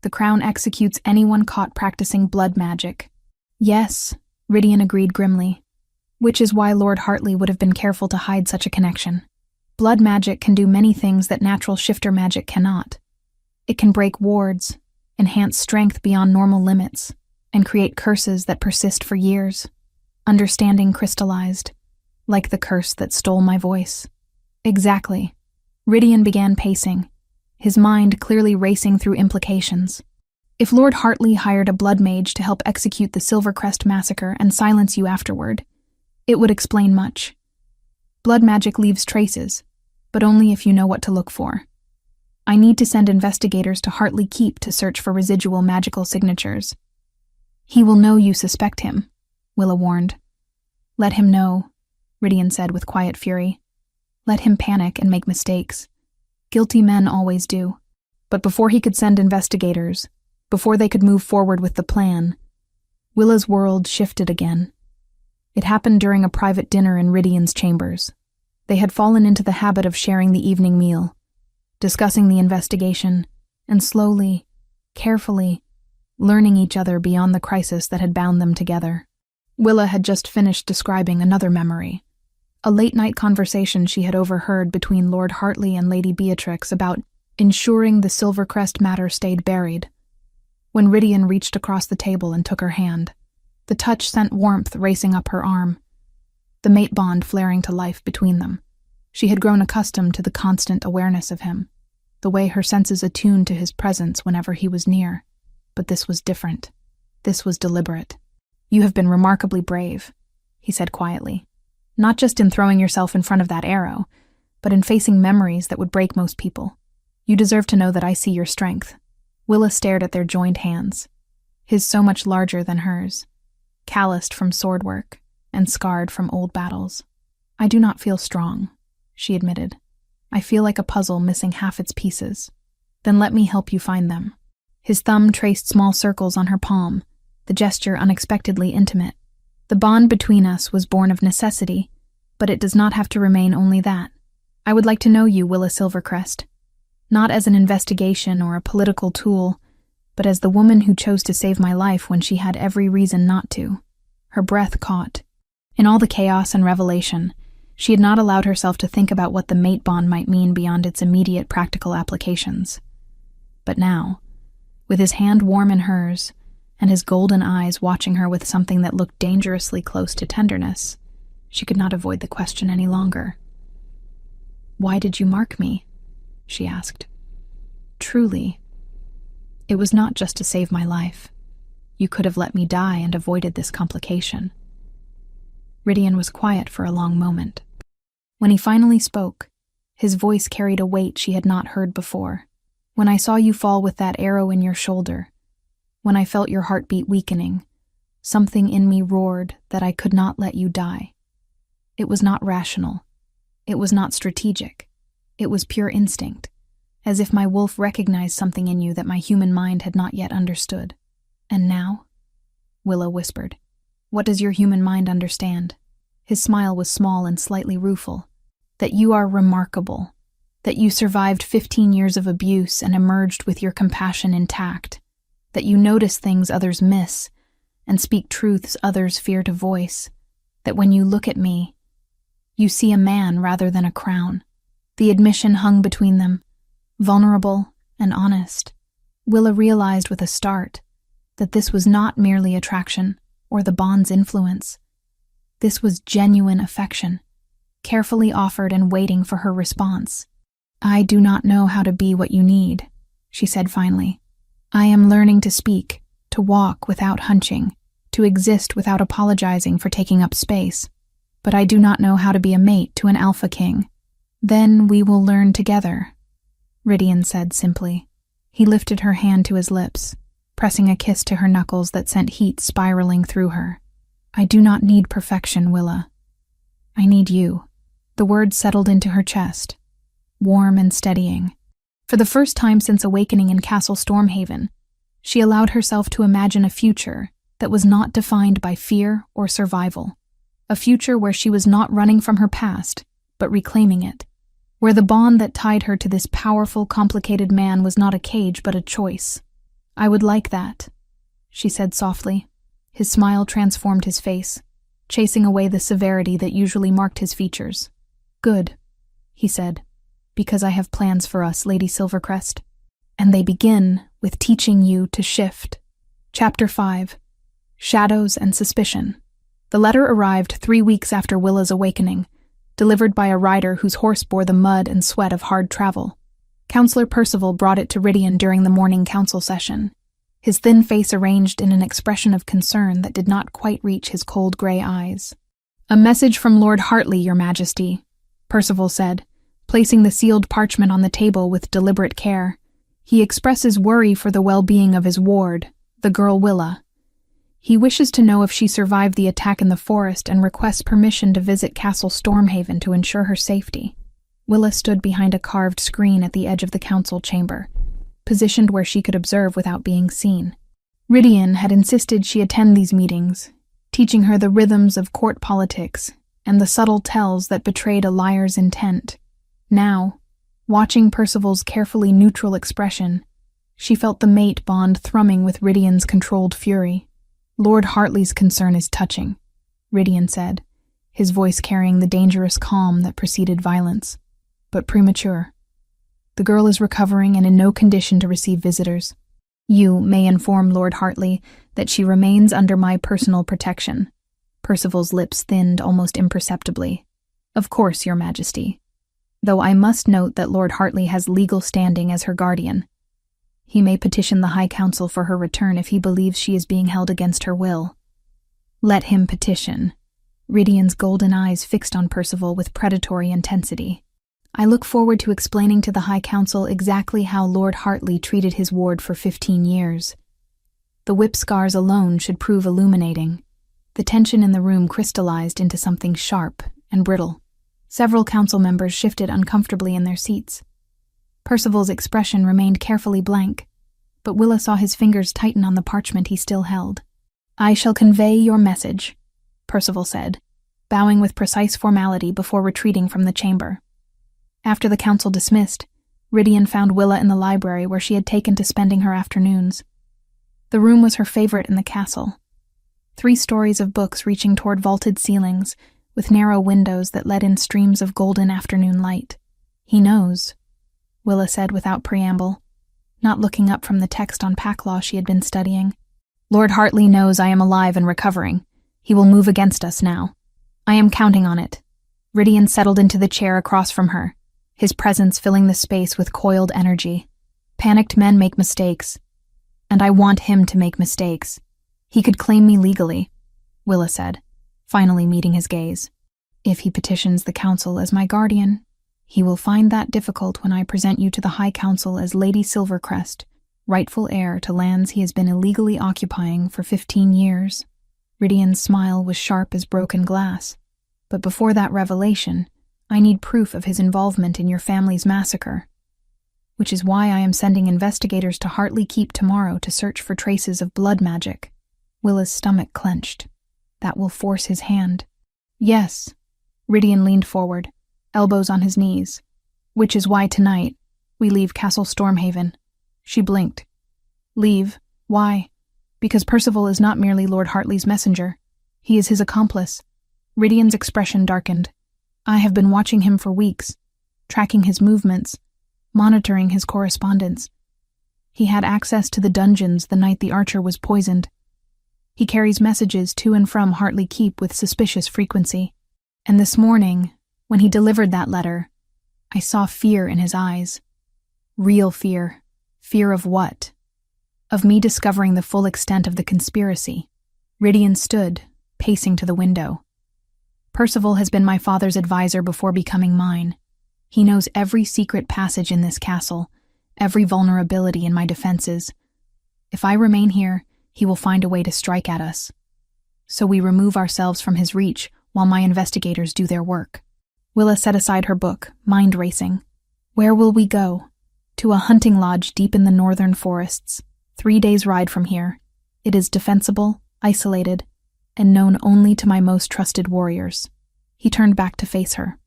The crown executes anyone caught practicing blood magic. Yes, Rydian agreed grimly, which is why Lord Hartley would have been careful to hide such a connection. Blood magic can do many things that natural shifter magic cannot. It can break wards, enhance strength beyond normal limits, and create curses that persist for years. Understanding crystallized, like the curse that stole my voice. Exactly. Rydian began pacing, his mind clearly racing through implications. If Lord Hartley hired a blood mage to help execute the Silvercrest massacre and silence you afterward, it would explain much. Blood magic leaves traces, but only if you know what to look for. I need to send investigators to Hartley Keep to search for residual magical signatures. He will know you suspect him, Willa warned. Let him know, Rydian said with quiet fury. Let him panic and make mistakes. Guilty men always do. But before he could send investigators, before they could move forward with the plan, Willa's world shifted again. It happened during a private dinner in Rydian's chambers. They had fallen into the habit of sharing the evening meal, discussing the investigation, and slowly, carefully, learning each other beyond the crisis that had bound them together. Willa had just finished describing another memory, a late-night conversation she had overheard between Lord Hartley and Lady Beatrix about ensuring the Silvercrest matter stayed buried. When Rydian reached across the table and took her hand, the touch sent warmth racing up her arm, the mate bond flaring to life between them. She had grown accustomed to the constant awareness of him, the way her senses attuned to his presence whenever he was near. But this was different. This was deliberate. "You have been remarkably brave," he said quietly. "Not just in throwing yourself in front of that arrow, but in facing memories that would break most people. You deserve to know that I see your strength." Willa stared at their joined hands, his so much larger than hers, calloused from sword work and scarred from old battles. "I do not feel strong," she admitted. "I feel like a puzzle missing half its pieces." "Then let me help you find them." His thumb traced small circles on her palm, the gesture unexpectedly intimate. "The bond between us was born of necessity, but it does not have to remain only that. I would like to know you, Willa Silvercrest, not as an investigation or a political tool, but as the woman who chose to save my life when she had every reason not to." Her breath caught. In all the chaos and revelation, she had not allowed herself to think about what the mate bond might mean beyond its immediate practical applications. But now, with his hand warm in hers, and his golden eyes watching her with something that looked dangerously close to tenderness, she could not avoid the question any longer. "Why did you mark me?" she asked. "Truly, it was not just to save my life. You could have let me die and avoided this complication." Rydian was quiet for a long moment. When he finally spoke, his voice carried a weight she had not heard before. "When I saw you fall with that arrow in your shoulder, when I felt your heartbeat weakening, something in me roared that I could not let you die. It was not rational. It was not strategic. It was pure instinct, as if my wolf recognized something in you that my human mind had not yet understood." "And now?" Willa whispered. "What does your human mind understand?" His smile was small and slightly rueful. "That you are remarkable. That you survived 15 years of abuse and emerged with your compassion intact. That you notice things others miss and speak truths others fear to voice. That when you look at me, you see a man rather than a crown." The admission hung between them, vulnerable and honest. Willa realized with a start that this was not merely attraction or the bond's influence. This was genuine affection, carefully offered and waiting for her response. "I do not know how to be what you need," she said finally. "I am learning to speak, to walk without hunching, to exist without apologizing for taking up space. But I do not know how to be a mate to an alpha king." "Then we will learn together," Rydian said simply. He lifted her hand to his lips, pressing a kiss to her knuckles that sent heat spiraling through her. "I do not need perfection, Willa. I need you." The words settled into her chest, warm and steadying. For the first time since awakening in Castle Stormhaven, she allowed herself to imagine a future that was not defined by fear or survival. A future where she was not running from her past, but reclaiming it. Where the bond that tied her to this powerful, complicated man was not a cage but a choice. "I would like that," she said softly. His smile transformed his face, chasing away the severity that usually marked his features. "Good," he said, "because I have plans for us, Lady Silvercrest. And they begin with teaching you to shift." Chapter 5. Shadows and Suspicion. The letter arrived 3 weeks after Willa's awakening, delivered by a rider whose horse bore the mud and sweat of hard travel. Counselor Percival brought it to Rydian during the morning council session, his thin face arranged in an expression of concern that did not quite reach his cold gray eyes. "A message from Lord Hartley, Your Majesty," Percival said, placing the sealed parchment on the table with deliberate care. "He expresses worry for the well-being of his ward, the girl Willa. He wishes to know if she survived the attack in the forest and requests permission to visit Castle Stormhaven to ensure her safety." Willa stood behind a carved screen at the edge of the council chamber, positioned where she could observe without being seen. Rydian had insisted she attend these meetings, teaching her the rhythms of court politics and the subtle tells that betrayed a liar's intent. Now, watching Percival's carefully neutral expression, she felt the mate bond thrumming with Rydian's controlled fury. "Lord Hartley's concern is touching," Rydian said, his voice carrying the dangerous calm that preceded violence, "but premature. The girl is recovering and in no condition to receive visitors. You may inform Lord Hartley that she remains under my personal protection." Percival's lips thinned almost imperceptibly. "Of course, Your Majesty. Though I must note that Lord Hartley has legal standing as her guardian. He may petition the High Council for her return if he believes she is being held against her will." "Let him petition." Rydian's golden eyes fixed on Percival with predatory intensity. "I look forward to explaining to the High Council exactly how Lord Hartley treated his ward for 15 years. The whip scars alone should prove illuminating." The tension in the room crystallized into something sharp and brittle. Several council members shifted uncomfortably in their seats. Percival's expression remained carefully blank, but Willa saw his fingers tighten on the parchment he still held. "I shall convey your message," Percival said, bowing with precise formality before retreating from the chamber. After the council dismissed, Rydian found Willa in the library where she had taken to spending her afternoons. The room was her favorite in the castle. 3 stories of books reaching toward vaulted ceilings, with narrow windows that let in streams of golden afternoon light. "He knows," Willa said without preamble, not looking up from the text on pack law she had been studying. "Lord Hartley knows I am alive and recovering. He will move against us now. I am counting on it." Rydian settled into the chair across from her, his presence filling the space with coiled energy. "Panicked men make mistakes, and I want him to make mistakes. He could claim me legally," Willa said, finally meeting his gaze. "If he petitions the council as my guardian, he will find that difficult when I present you to the High Council as Lady Silvercrest, rightful heir to lands he has been illegally occupying for 15 years. Rydian's smile was sharp as broken glass. "But before that revelation, I need proof of his involvement in your family's massacre. Which is why I am sending investigators to Hartley Keep tomorrow to search for traces of blood magic." Willa's stomach clenched. "That will force his hand." "Yes." Rydian leaned forward, elbows on his knees. "Which is why tonight we leave Castle Stormhaven." She blinked. "Leave? Why?" "Because Percival is not merely Lord Hartley's messenger. He is his accomplice." Rydian's expression darkened. "I have been watching him for weeks, tracking his movements, monitoring his correspondence. He had access to the dungeons the night the archer was poisoned. He carries messages to and from Hartley Keep with suspicious frequency. And this morning, when he delivered that letter, I saw fear in his eyes. Real fear. Fear of what? Of me discovering the full extent of the conspiracy." Rydian stood, pacing to the window. "Percival has been my father's advisor before becoming mine. He knows every secret passage in this castle, every vulnerability in my defenses. If I remain here, he will find a way to strike at us. So we remove ourselves from his reach while my investigators do their work." Willa set aside her book, mind racing. "Where will we go?" "To a hunting lodge deep in the northern forests, 3 days' ride from here. It is defensible, isolated, and known only to my most trusted warriors." He turned back to face her.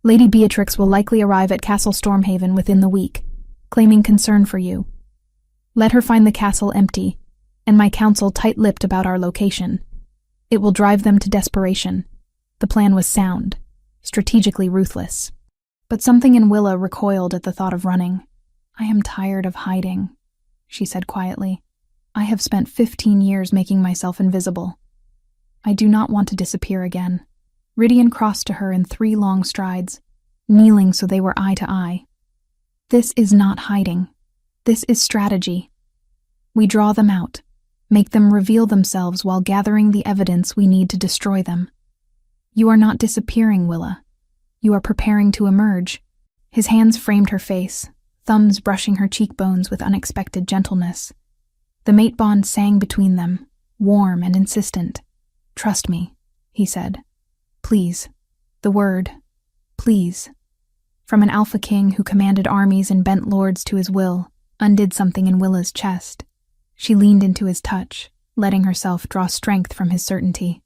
"Lady Beatrix will likely arrive at Castle Stormhaven within the week, claiming concern for you. Let her find the castle empty, and my council tight-lipped about our location. It will drive them to desperation." The plan was sound, strategically ruthless. But something in Willa recoiled at the thought of running. "I am tired of hiding," she said quietly. "I have spent 15 years making myself invisible. I do not want to disappear again." Rydian crossed to her in 3 long strides, kneeling so they were eye to eye. "This is not hiding. This is strategy. We draw them out, make them reveal themselves while gathering the evidence we need to destroy them. You are not disappearing, Willa. You are preparing to emerge." His hands framed her face, thumbs brushing her cheekbones with unexpected gentleness. The mate bond sang between them, warm and insistent. "Trust me," he said. "Please." The word, please, from an alpha king who commanded armies and bent lords to his will, undid something in Willa's chest. She leaned into his touch, letting herself draw strength from his certainty.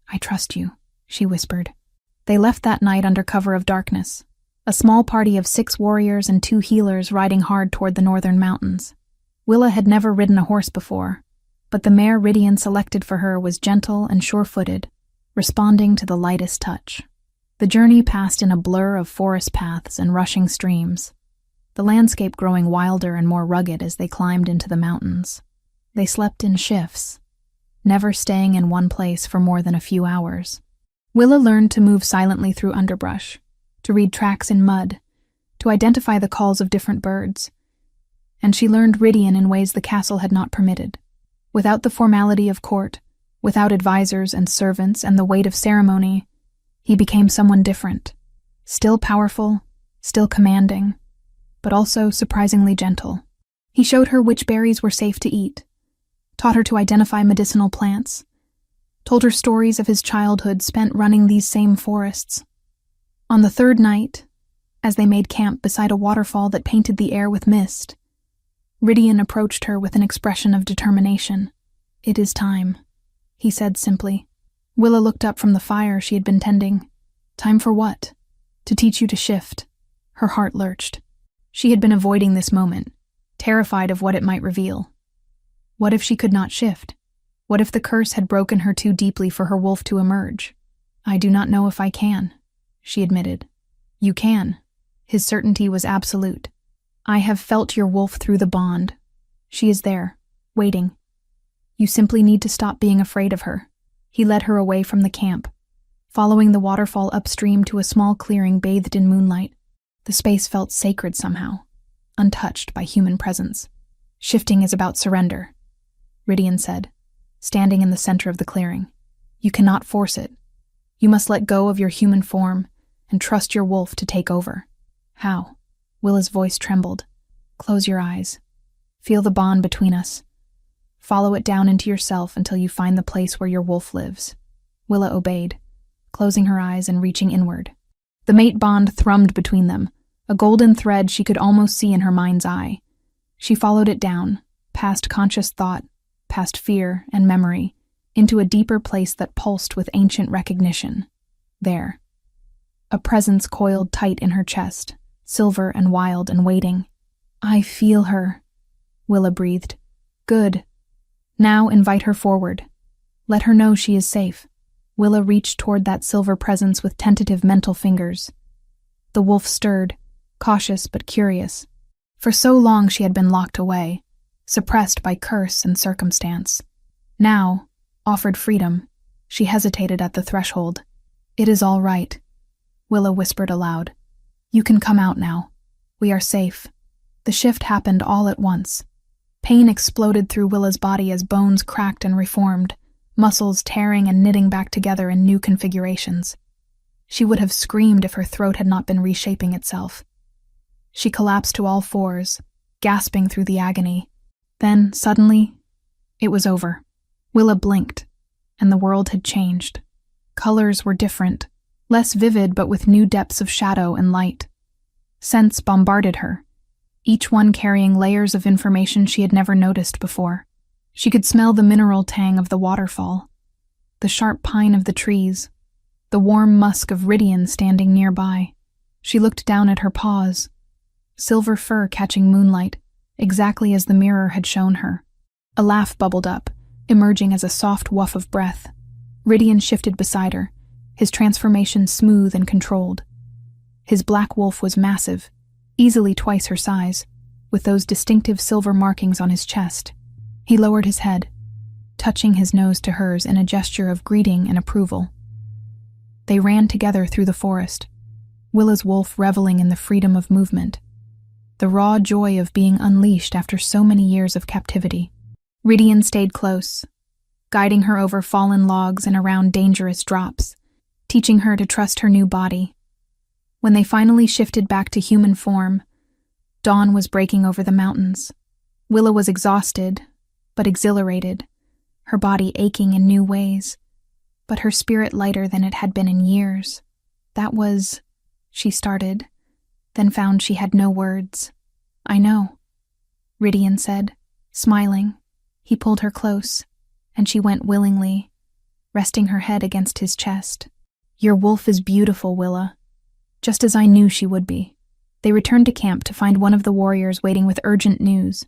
"I trust you," she whispered. They left that night under cover of darkness, a small party of 6 warriors and 2 healers riding hard toward the northern mountains. Willa had never ridden a horse before, but the mare Rydian selected for her was gentle and sure-footed, responding to the lightest touch. The journey passed in a blur of forest paths and rushing streams, the landscape growing wilder and more rugged as they climbed into the mountains. They slept in shifts, never staying in one place for more than a few hours. Willa learned to move silently through underbrush, to read tracks in mud, to identify the calls of different birds, and she learned Rydian in ways the castle had not permitted. Without the formality of court, without advisors and servants and the weight of ceremony, he became someone different, still powerful, still commanding, but also surprisingly gentle. He showed her which berries were safe to eat, taught her to identify medicinal plants, told her stories of his childhood spent running these same forests. On the 3rd night, as they made camp beside a waterfall that painted the air with mist, Rydian approached her with an expression of determination. "It is time," he said simply. Willa looked up from the fire she had been tending. "Time for what?" "To teach you to shift." Her heart lurched. She had been avoiding this moment, terrified of what it might reveal. What if she could not shift? What if the curse had broken her too deeply for her wolf to emerge? "I do not know if I can," she admitted. "You can." His certainty was absolute. "I have felt your wolf through the bond. She is there, waiting. You simply need to stop being afraid of her." He led her away from the camp, following the waterfall upstream to a small clearing bathed in moonlight. The space felt sacred somehow, untouched by human presence. "Shifting is about surrender," Rydian said, standing in the center of the clearing. "You cannot force it. You must let go of your human form and trust your wolf to take over." "How?" Willa's voice trembled. "Close your eyes. Feel the bond between us. Follow it down into yourself until you find the place where your wolf lives." Willa obeyed, closing her eyes and reaching inward. The mate bond thrummed between them, a golden thread she could almost see in her mind's eye. She followed it down, past conscious thought, past fear and memory, into a deeper place that pulsed with ancient recognition. There. A presence coiled tight in her chest, silver and wild and waiting. "I feel her," Willa breathed. "Good. Now invite her forward. Let her know she is safe." Willa reached toward that silver presence with tentative mental fingers. The wolf stirred, cautious but curious. For so long she had been locked away, suppressed by curse and circumstance. Now, offered freedom, she hesitated at the threshold. "It is all right," Willa whispered aloud. "You can come out now. We are safe." The shift happened all at once. Pain exploded through Willa's body as bones cracked and reformed, muscles tearing and knitting back together in new configurations. She would have screamed if her throat had not been reshaping itself. She collapsed to all fours, gasping through the agony. Then, suddenly, it was over. Willa blinked, and the world had changed. Colors were different, less vivid but with new depths of shadow and light. Scents bombarded her, each one carrying layers of information she had never noticed before. She could smell the mineral tang of the waterfall, the sharp pine of the trees, the warm musk of Rydian standing nearby. She looked down at her paws, silver fur catching moonlight, exactly as the mirror had shown her. A laugh bubbled up, emerging as a soft woof of breath. Rydian shifted beside her, his transformation smooth and controlled. His black wolf was massive, easily twice her size, with those distinctive silver markings on his chest. He lowered his head, touching his nose to hers in a gesture of greeting and approval. They ran together through the forest, Willa's wolf reveling in the freedom of movement, the raw joy of being unleashed after so many years of captivity. Rydian stayed close, guiding her over fallen logs and around dangerous drops, teaching her to trust her new body. When they finally shifted back to human form, dawn was breaking over the mountains. Willa was exhausted, but exhilarated, her body aching in new ways, but her spirit lighter than it had been in years. "That was," she started, then found she had no words. "I know," Rydian said, smiling, He pulled her close, and she went willingly, resting her head against his chest. "Your wolf is beautiful, Willa, just as I knew she would be." They returned to camp to find one of the warriors waiting with urgent news.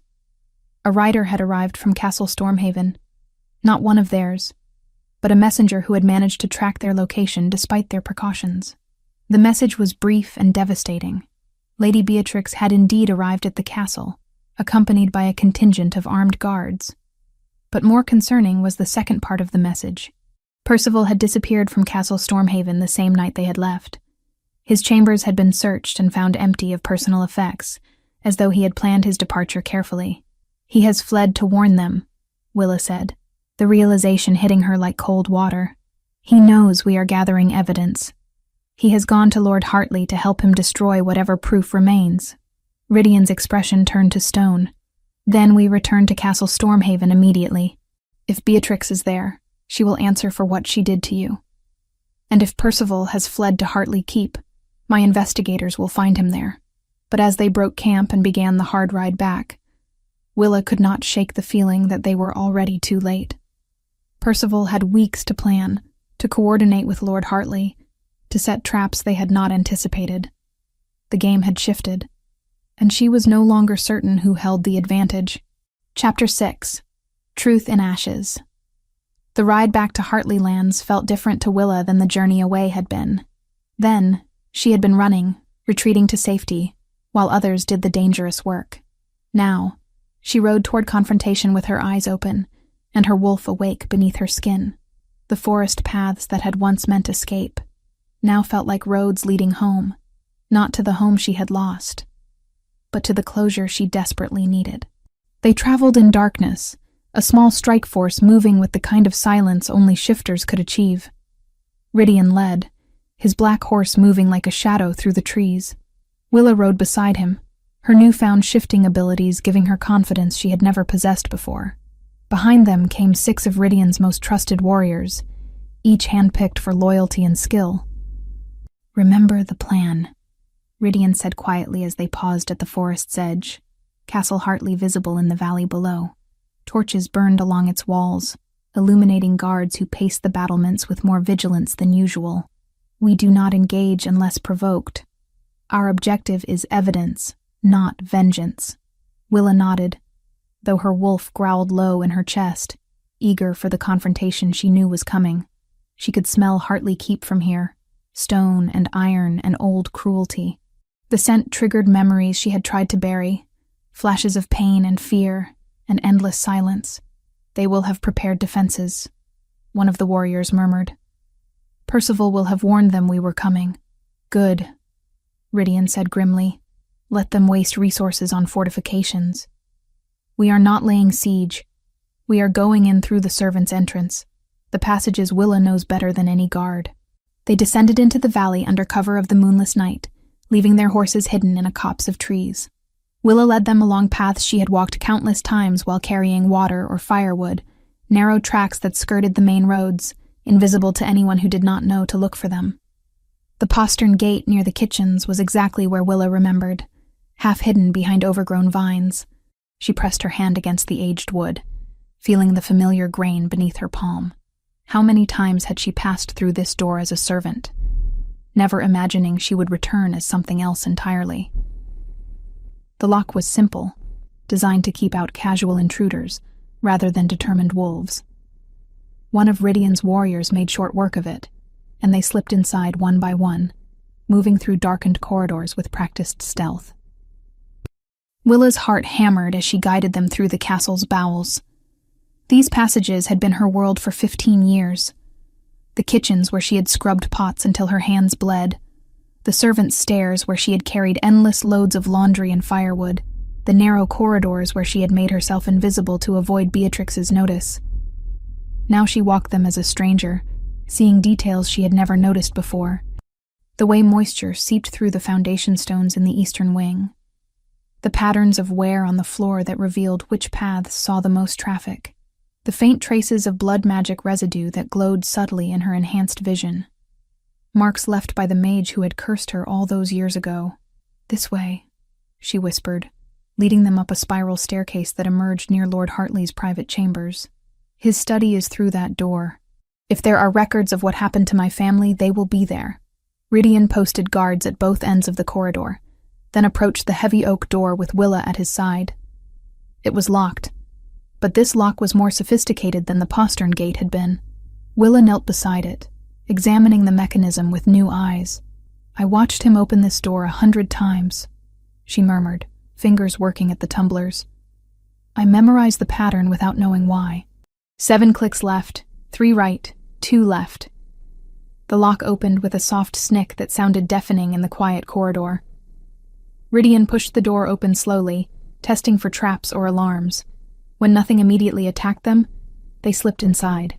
A rider had arrived from Castle Stormhaven, not one of theirs, but a messenger who had managed to track their location despite their precautions. The message was brief and devastating. Lady Beatrix had indeed arrived at the castle, accompanied by a contingent of armed guards. But more concerning was the second part of the message. Percival had disappeared from Castle Stormhaven the same night they had left. His chambers had been searched and found empty of personal effects, as though he had planned his departure carefully. "He has fled to warn them," Willa said, the realization hitting her like cold water. "He knows we are gathering evidence. He has gone to Lord Hartley to help him destroy whatever proof remains." Ridian's expression turned to stone. "Then we return to Castle Stormhaven immediately. If Beatrix is there, she will answer for what she did to you. And if Percival has fled to Hartley Keep, my investigators will find him there." But as they broke camp and began the hard ride back, Willa could not shake the feeling that they were already too late. Percival had weeks to plan, to coordinate with Lord Hartley, to set traps they had not anticipated. The game had shifted, and she was no longer certain who held the advantage. Chapter 6. Truth in Ashes. The ride back to Hartley Lands felt different to Willa than the journey away had been. Then, she had been running, retreating to safety, while others did the dangerous work. Now, she rode toward confrontation with her eyes open, and her wolf awake beneath her skin. The forest paths that had once meant escape now felt like roads leading home, not to the home she had lost, but to the closure she desperately needed. They traveled in darkness, a small strike force moving with the kind of silence only shifters could achieve. Ridian led, his black horse moving like a shadow through the trees. Willa rode beside him, her newfound shifting abilities giving her confidence she had never possessed before. Behind them came 6 of Ridian's most trusted warriors, each handpicked for loyalty and skill. "Remember the plan," Ridian said quietly as they paused at the forest's edge, Castle Hartley visible in the valley below. Torches burned along its walls, illuminating guards who paced the battlements with more vigilance than usual. "We do not engage unless provoked. Our objective is evidence, not vengeance." Willa nodded, though her wolf growled low in her chest, eager for the confrontation she knew was coming. She could smell Hartley Keep from here, stone and iron and old cruelty. The scent triggered memories she had tried to bury, flashes of pain and fear, and endless silence. "They will have prepared defenses," one of the warriors murmured. "Percival will have warned them we were coming." "Good," Ridian said grimly. "Let them waste resources on fortifications. We are not laying siege. We are going in through the servants' entrance. The passages Willa knows better than any guard." They descended into the valley under cover of the moonless night, leaving their horses hidden in a copse of trees. Willa led them along paths she had walked countless times while carrying water or firewood, narrow tracks that skirted the main roads, invisible to anyone who did not know to look for them. The postern gate near the kitchens was exactly where Willa remembered, half hidden behind overgrown vines. She pressed her hand against the aged wood, feeling the familiar grain beneath her palm. How many times had she passed through this door as a servant, never imagining she would return as something else entirely. The lock was simple, designed to keep out casual intruders rather than determined wolves. One of Ridian's warriors made short work of it, and they slipped inside one by one, moving through darkened corridors with practiced stealth. Willa's heart hammered as she guided them through the castle's bowels. These passages had been her world for 15 years. The kitchens where she had scrubbed pots until her hands bled, the servants' stairs where she had carried endless loads of laundry and firewood, the narrow corridors where she had made herself invisible to avoid Beatrix's notice. Now she walked them as a stranger, seeing details she had never noticed before. The way moisture seeped through the foundation stones in the eastern wing. The patterns of wear on the floor that revealed which paths saw the most traffic. The faint traces of blood magic residue that glowed subtly in her enhanced vision. Marks left by the mage who had cursed her all those years ago. "This way," she whispered, leading them up a spiral staircase that emerged near Lord Hartley's private chambers. His study is through that door. If there are records of what happened to my family, they will be there. Ridian posted guards at both ends of the corridor, then approached the heavy oak door with Willa at his side. It was locked, but this lock was more sophisticated than the postern gate had been. Willa knelt beside it, examining the mechanism with new eyes. "I watched him open this door 100 times, she murmured, fingers working at the tumblers. "I memorized the pattern without knowing why. 7 clicks left, 3 right, 2 left." The lock opened with a soft snick that sounded deafening in the quiet corridor. Ridian pushed the door open slowly, testing for traps or alarms. When nothing immediately attacked them, they slipped inside.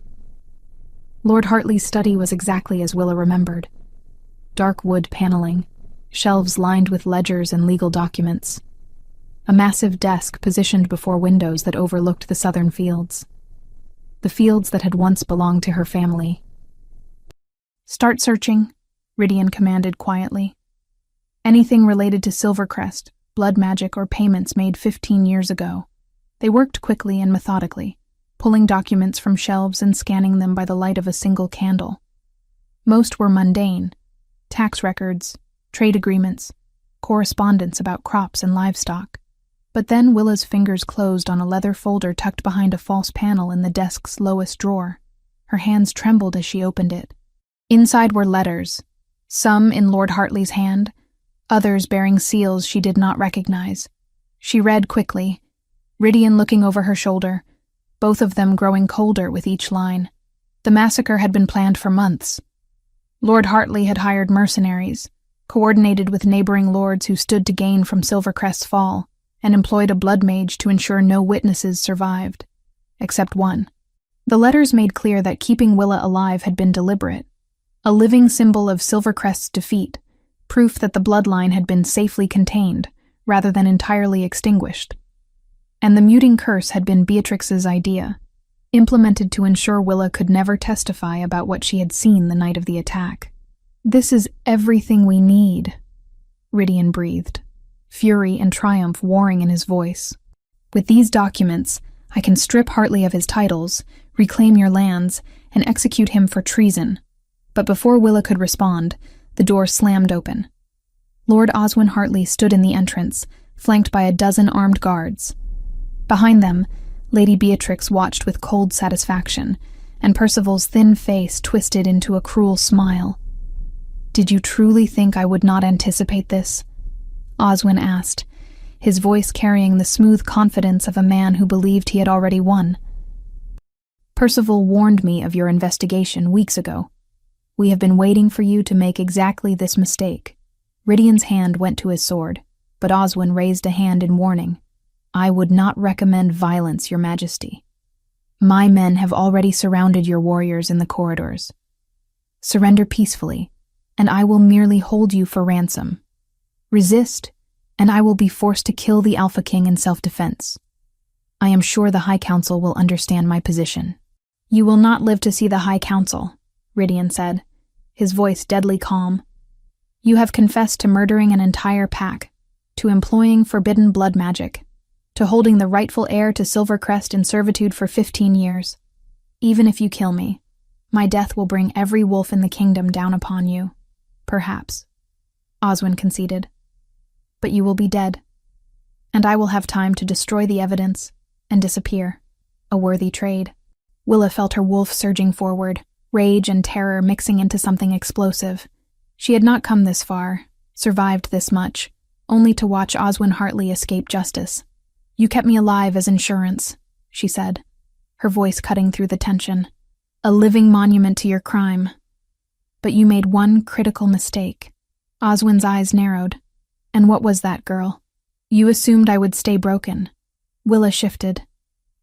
Lord Hartley's study was exactly as Willa remembered. Dark wood paneling, shelves lined with ledgers and legal documents. A massive desk positioned before windows that overlooked the southern fields. The fields that had once belonged to her family. "Start searching," Ridian commanded quietly. "Anything related to Silvercrest, blood magic, or payments made 15 years ago." They worked quickly and methodically, pulling documents from shelves and scanning them by the light of a single candle. Most were mundane: tax records, trade agreements, correspondence about crops and livestock. But then Willa's fingers closed on a leather folder tucked behind a false panel in the desk's lowest drawer. Her hands trembled as she opened it. Inside were letters, some in Lord Hartley's hand, others bearing seals she did not recognize. She read quickly, Ridian looking over her shoulder, both of them growing colder with each line. The massacre had been planned for months. Lord Hartley had hired mercenaries, coordinated with neighboring lords who stood to gain from Silvercrest's fall, and employed a blood mage to ensure no witnesses survived, except one. The letters made clear that keeping Willa alive had been deliberate, a living symbol of Silvercrest's defeat, proof that the bloodline had been safely contained, rather than entirely extinguished. And the muting curse had been Beatrix's idea, implemented to ensure Willa could never testify about what she had seen the night of the attack. "This is everything we need," Ridian breathed, fury and triumph warring in his voice. "With these documents, I can strip Hartley of his titles, reclaim your lands, and execute him for treason." But before Willa could respond, the door slammed open. Lord Oswin Hartley stood in the entrance, flanked by a dozen armed guards. Behind them, Lady Beatrix watched with cold satisfaction, and Percival's thin face twisted into a cruel smile. "Did you truly think I would not anticipate this?" Oswin asked, his voice carrying the smooth confidence of a man who believed he had already won. "Percival warned me of your investigation weeks ago. We have been waiting for you to make exactly this mistake." Ridian's hand went to his sword, but Oswin raised a hand in warning. "I would not recommend violence, Your Majesty. My men have already surrounded your warriors in the corridors. Surrender peacefully, and I will merely hold you for ransom. Resist, and I will be forced to kill the Alpha King in self-defense. I am sure the High Council will understand my position." "You will not live to see the High Council," Ridian said, his voice deadly calm. "You have confessed to murdering an entire pack, to employing forbidden blood magic, to holding the rightful heir to Silvercrest in servitude for 15 years. Even if you kill me, my death will bring every wolf in the kingdom down upon you. Perhaps," Oswin conceded. "But you will be dead, and I will have time to destroy the evidence and disappear. A worthy trade." Willa felt her wolf surging forward, rage and terror mixing into something explosive. She had not come this far, survived this much, only to watch Oswin Hartley escape justice. "You kept me alive as insurance," she said, her voice cutting through the tension. "A living monument to your crime. But you made one critical mistake." Oswin's eyes narrowed. "And what was that, girl?" "You assumed I would stay broken." Willa shifted,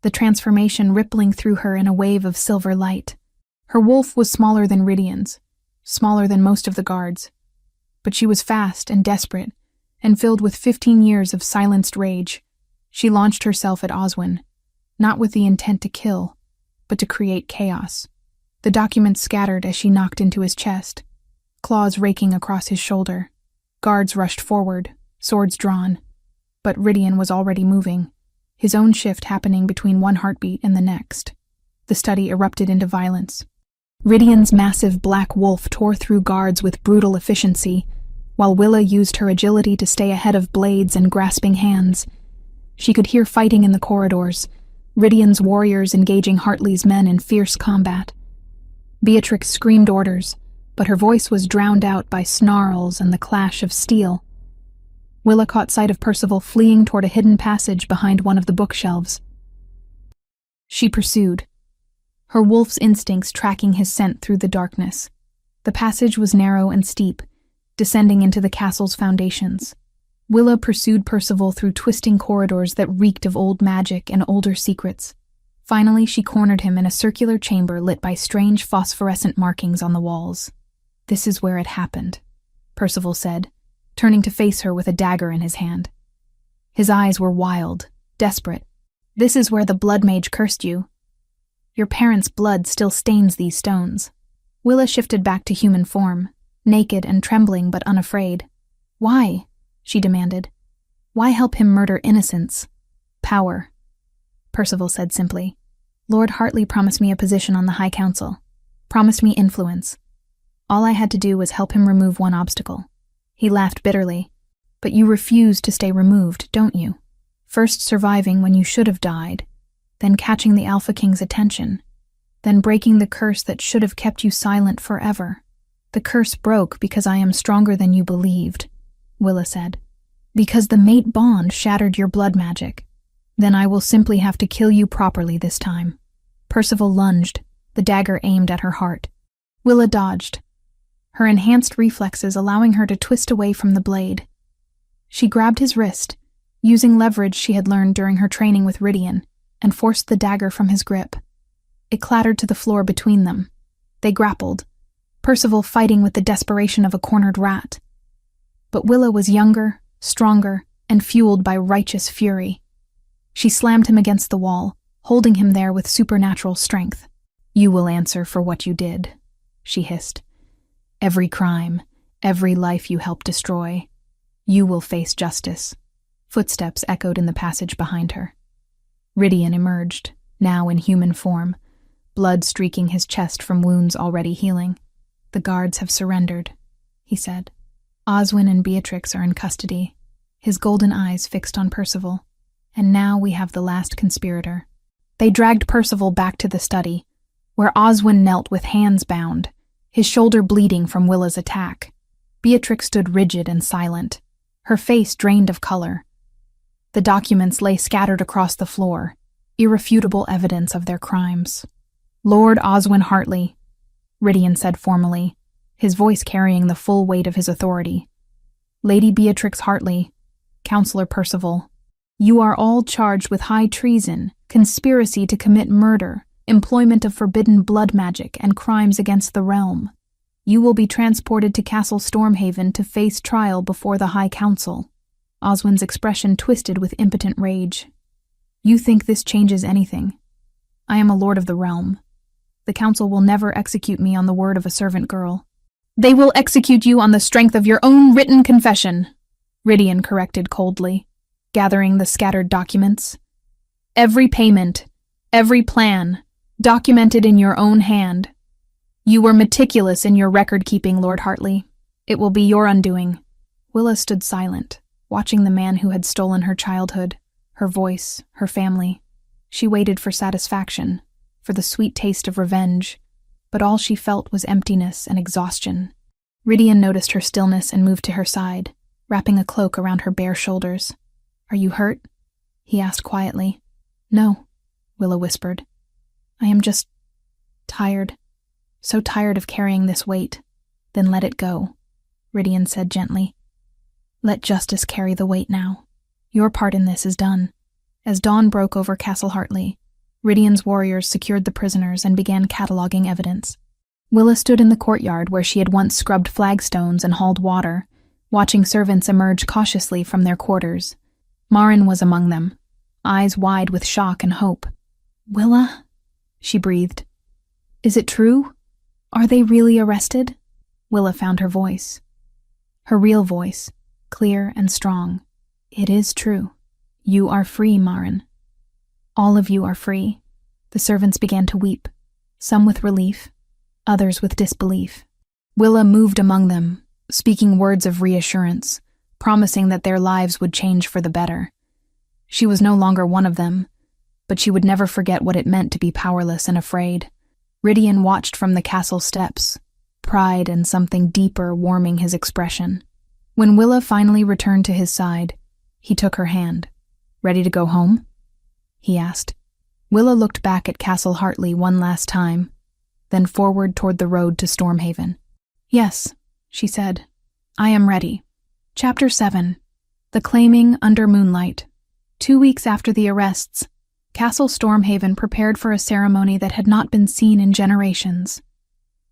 the transformation rippling through her in a wave of silver light. Her wolf was smaller than Ridian's, smaller than most of the guards. But she was fast and desperate, and filled with 15 years of silenced rage. She launched herself at Oswin, not with the intent to kill, but to create chaos. The documents scattered as she knocked into his chest, claws raking across his shoulder. Guards rushed forward, swords drawn. But Rydian was already moving, his own shift happening between one heartbeat and the next. The study erupted into violence. Rydian's massive black wolf tore through guards with brutal efficiency, while Willa used her agility to stay ahead of blades and grasping hands. She could hear fighting in the corridors, Rydian's warriors engaging Hartley's men in fierce combat. Beatrix screamed orders, but her voice was drowned out by snarls and the clash of steel. Willa caught sight of Percival fleeing toward a hidden passage behind one of the bookshelves. She pursued, her wolf's instincts tracking his scent through the darkness. The passage was narrow and steep, descending into the castle's foundations. Willa pursued Percival through twisting corridors that reeked of old magic and older secrets. Finally, she cornered him in a circular chamber lit by strange phosphorescent markings on the walls. "This is where it happened," Percival said, turning to face her with a dagger in his hand. His eyes were wild, desperate. "This is where the blood mage cursed you. Your parents' blood still stains these stones." Willa shifted back to human form, naked and trembling but unafraid. "Why?" she demanded. "Why help him murder innocents?" "Power," Percival said simply. "Lord Hartley promised me a position on the High Council, promised me influence. All I had to do was help him remove one obstacle." He laughed bitterly. "But you refuse to stay removed, don't you? First surviving when you should have died, then catching the Alpha King's attention, then breaking the curse that should have kept you silent forever. The curse broke because I am stronger than you believed," Willa said. "Because the mate bond shattered your blood magic. Then I will simply have to kill you properly this time." Percival lunged, the dagger aimed at her heart. Willa dodged, her enhanced reflexes allowing her to twist away from the blade. She grabbed his wrist, using leverage she had learned during her training with Rydian, and forced the dagger from his grip. It clattered to the floor between them. They grappled, Percival fighting with the desperation of a cornered rat. But Willa was younger, stronger, and fueled by righteous fury. She slammed him against the wall, holding him there with supernatural strength. "You will answer for what you did," she hissed. "Every crime, every life you helped destroy. You will face justice." Footsteps echoed in the passage behind her. Rydian emerged, now in human form, blood streaking his chest from wounds already healing. "The guards have surrendered," he said. "Oswin and Beatrix are in custody," his golden eyes fixed on Percival. "And now we have the last conspirator." They dragged Percival back to the study, where Oswin knelt with hands bound, his shoulder bleeding from Willa's attack. Beatrix stood rigid and silent, her face drained of color. The documents lay scattered across the floor, irrefutable evidence of their crimes. "Lord Oswin Hartley," Rydian said formally, his voice carrying the full weight of his authority. "Lady Beatrix Hartley, Counselor Percival, you are all charged with high treason, conspiracy to commit murder, employment of forbidden blood magic, and crimes against the realm. You will be transported to Castle Stormhaven to face trial before the High Council." Oswin's expression twisted with impotent rage. "You think this changes anything? I am a lord of the realm. The council will never execute me on the word of a servant girl." "They will execute you on the strength of your own written confession," Rydian corrected coldly, gathering the scattered documents. "Every payment, every plan, documented in your own hand. You were meticulous in your record-keeping, Lord Hartley. It will be your undoing." Willa stood silent, watching the man who had stolen her childhood, her voice, her family. She waited for satisfaction, for the sweet taste of revenge, but all she felt was emptiness and exhaustion. Rydian noticed her stillness and moved to her side, wrapping a cloak around her bare shoulders. "Are you hurt?" he asked quietly. "No," Willa whispered. "I am just tired. So tired of carrying this weight." "Then let it go," Rydian said gently. "Let justice carry the weight now. Your part in this is done." As dawn broke over Castle Hartley, Rydian's warriors secured the prisoners and began cataloging evidence. Willa stood in the courtyard where she had once scrubbed flagstones and hauled water, watching servants emerge cautiously from their quarters. Marin was among them, eyes wide with shock and hope. "Willa?" she breathed. "Is it true? Are they really arrested?" Willa found her voice. Her real voice, clear and strong. "It is true. You are free, Marin. All of you are free." The servants began to weep, some with relief, others with disbelief. Willa moved among them, speaking words of reassurance, promising that their lives would change for the better. She was no longer one of them, but she would never forget what it meant to be powerless and afraid. Rydian watched from the castle steps, pride and something deeper warming his expression. When Willa finally returned to his side, he took her hand. "Ready to go home?" he asked. Willa looked back at Castle Hartley one last time, then forward toward the road to Stormhaven. "Yes," she said. "I am ready." Chapter 7. The Claiming Under Moonlight. 2 weeks after the arrests, Castle Stormhaven prepared for a ceremony that had not been seen in generations.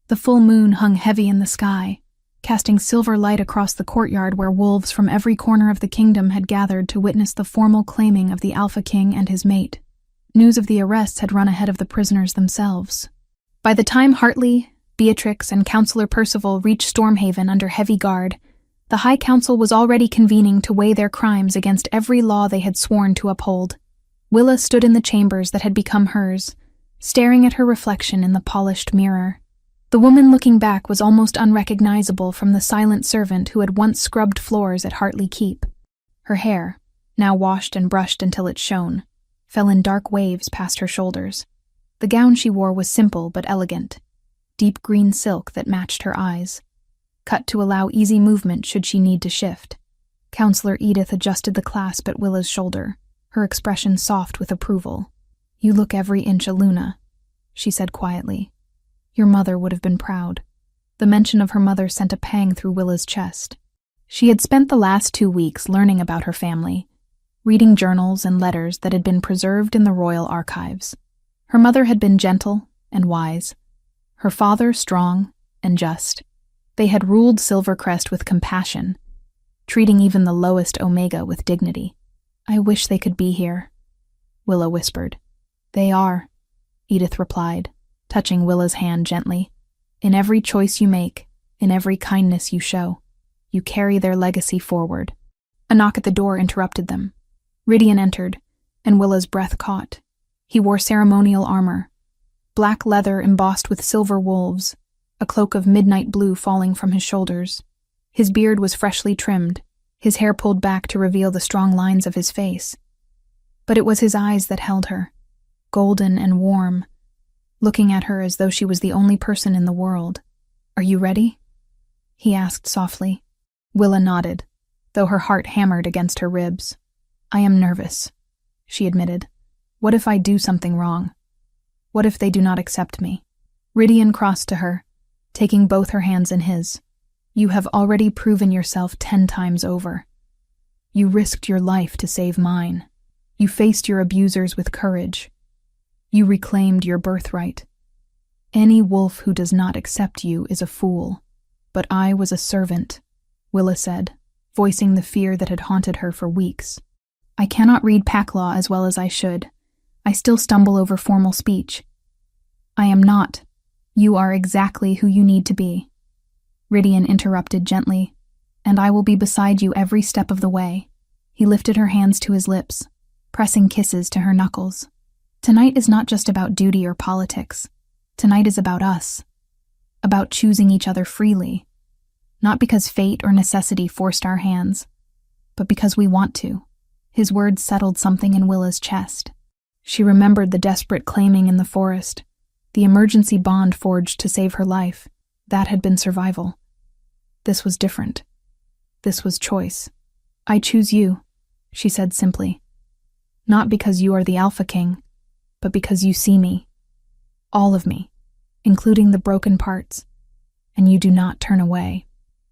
The full moon hung heavy in the sky, casting silver light across the courtyard where wolves from every corner of the kingdom had gathered to witness the formal claiming of the Alpha King and his mate. News of the arrests had run ahead of the prisoners themselves. By the time Hartley, Beatrix, and Councillor Percival reached Stormhaven under heavy guard, the High Council was already convening to weigh their crimes against every law they had sworn to uphold. Willa stood in the chambers that had become hers, staring at her reflection in the polished mirror. The woman looking back was almost unrecognizable from the silent servant who had once scrubbed floors at Hartley Keep. Her hair, now washed and brushed until it shone, fell in dark waves past her shoulders. The gown she wore was simple but elegant, deep green silk that matched her eyes, cut to allow easy movement should she need to shift. Councillor Edith adjusted the clasp at Willa's shoulder, her expression soft with approval. "You look every inch a Luna," she said quietly. "Your mother would have been proud." The mention of her mother sent a pang through Willa's chest. She had spent the last 2 weeks learning about her family, reading journals and letters that had been preserved in the royal archives. Her mother had been gentle and wise, her father strong and just. They had ruled Silvercrest with compassion, treating even the lowest Omega with dignity. "I wish they could be here," Willa whispered. "They are," Edith replied, touching Willa's hand gently. "In every choice you make, in every kindness you show, you carry their legacy forward." A knock at the door interrupted them. Rydian entered, and Willa's breath caught. He wore ceremonial armor, black leather embossed with silver wolves, a cloak of midnight blue falling from his shoulders. His beard was freshly trimmed, his hair pulled back to reveal the strong lines of his face. But it was his eyes that held her, golden and warm, looking at her as though she was the only person in the world. "Are you ready?" he asked softly. Willa nodded, though her heart hammered against her ribs. "I am nervous," she admitted. "What if I do something wrong? What if they do not accept me?" Rydian crossed to her, taking both her hands in his. "You have already proven yourself 10 times over. You risked your life to save mine. You faced your abusers with courage. You reclaimed your birthright. Any wolf who does not accept you is a fool. But I was a servant," Willa said, voicing the fear that had haunted her for weeks. "I cannot read pack law as well as I should. I still stumble over formal speech. I am not. You are exactly who you need to be." Rydian interrupted gently. "And I will be beside you every step of the way." He lifted her hands to his lips, pressing kisses to her knuckles. "Tonight is not just about duty or politics. Tonight is about us. About choosing each other freely. Not because fate or necessity forced our hands, but because we want to." His words settled something in Willa's chest. She remembered the desperate claiming in the forest, the emergency bond forged to save her life. That had been survival. This was different. This was choice. "I choose you," she said simply. "Not because you are the Alpha King, but because you see me. All of me, including the broken parts. And you do not turn away."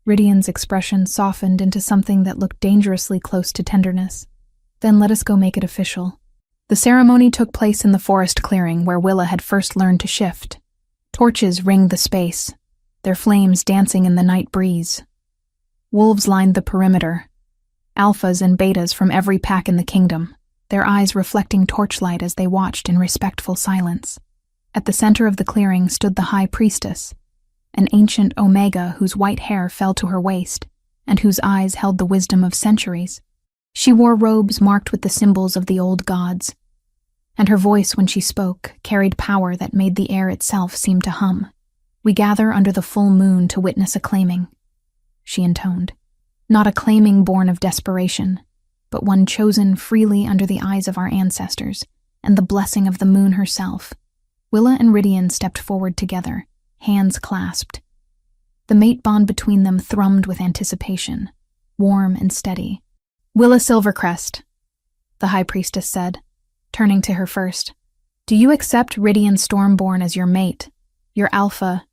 Rydian's expression softened into something that looked dangerously close to tenderness. "Then let us go make it official." The ceremony took place in the forest clearing where Willa had first learned to shift. Torches ringed the space, their flames dancing in the night breeze. Wolves lined the perimeter, alphas and betas from every pack in the kingdom, their eyes reflecting torchlight as they watched in respectful silence. At the center of the clearing stood the High Priestess, an ancient Omega whose white hair fell to her waist, and whose eyes held the wisdom of centuries. She wore robes marked with the symbols of the old gods, and her voice when she spoke carried power that made the air itself seem to hum. "We gather under the full moon to witness a claiming," she intoned. "Not a claiming born of desperation, but one chosen freely under the eyes of our ancestors and the blessing of the moon herself." Willa and Rydian stepped forward together, hands clasped. The mate bond between them thrummed with anticipation, warm and steady. "Willa Silvercrest," the High Priestess said, turning to her first, "do you accept Rydian Stormborn as your mate, your alpha,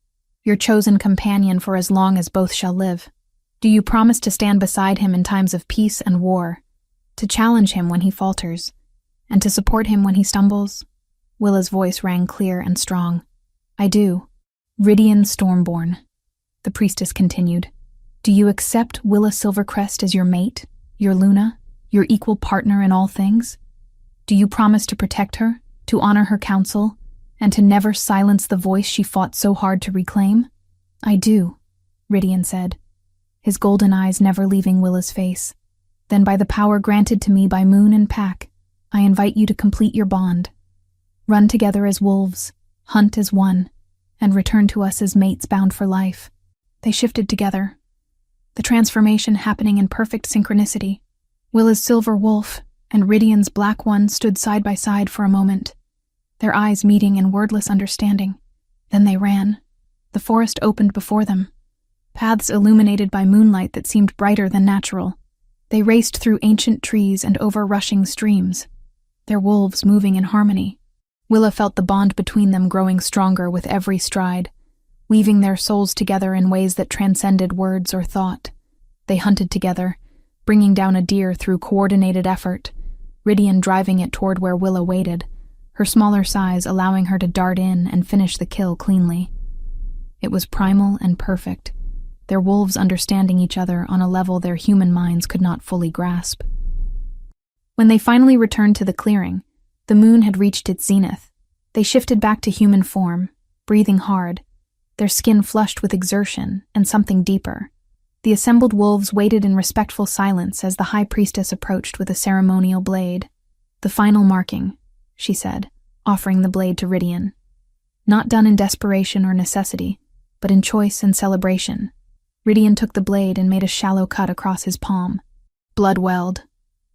your chosen companion for as long as both shall live? Do you promise to stand beside him in times of peace and war, to challenge him when he falters, and to support him when he stumbles?" Willa's voice rang clear and strong. "I do. Rydian Stormborn," the priestess continued. "Do you accept Willa Silvercrest as your mate, your Luna, your equal partner in all things? Do you promise to protect her, to honor her counsel, and to never silence the voice she fought so hard to reclaim?" "I do," Rydian said, his golden eyes never leaving Willa's face. "Then by the power granted to me by Moon and Pack, I invite you to complete your bond. Run together as wolves, hunt as one, and return to us as mates bound for life." They shifted together, the transformation happening in perfect synchronicity. Willa's silver wolf and Rydian's black one stood side by side for a moment, their eyes meeting in wordless understanding. Then they ran. The forest opened before them, paths illuminated by moonlight that seemed brighter than natural. They raced through ancient trees and over rushing streams, their wolves moving in harmony. Willa felt the bond between them growing stronger with every stride, weaving their souls together in ways that transcended words or thought. They hunted together, bringing down a deer through coordinated effort, Rydian driving it toward where Willa waited, her smaller size allowing her to dart in and finish the kill cleanly. It was primal and perfect, their wolves understanding each other on a level their human minds could not fully grasp. When they finally returned to the clearing, the moon had reached its zenith. They shifted back to human form, breathing hard, their skin flushed with exertion and something deeper. The assembled wolves waited in respectful silence as the High Priestess approached with a ceremonial blade. "The final marking," she said, offering the blade to Rydian. "Not done in desperation or necessity, but in choice and celebration." Rydian took the blade and made a shallow cut across his palm. Blood welled,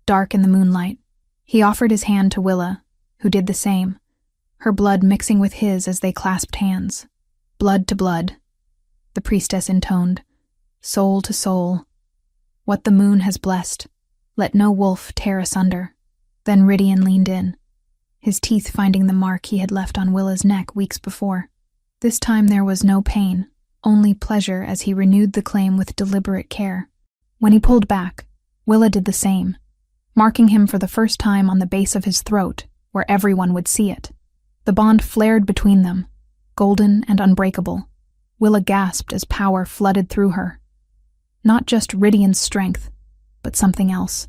dark in the moonlight. He offered his hand to Willa, who did the same, her blood mixing with his as they clasped hands. "Blood to blood," the priestess intoned, "soul to soul. What the moon has blessed, let no wolf tear asunder." Then Rydian leaned in, his teeth finding the mark he had left on Willa's neck weeks before. This time there was no pain, only pleasure as he renewed the claim with deliberate care. When he pulled back, Willa did the same, marking him for the first time on the base of his throat, where everyone would see it. The bond flared between them, golden and unbreakable. Willa gasped as power flooded through her. Not just Rydian's strength, but something else.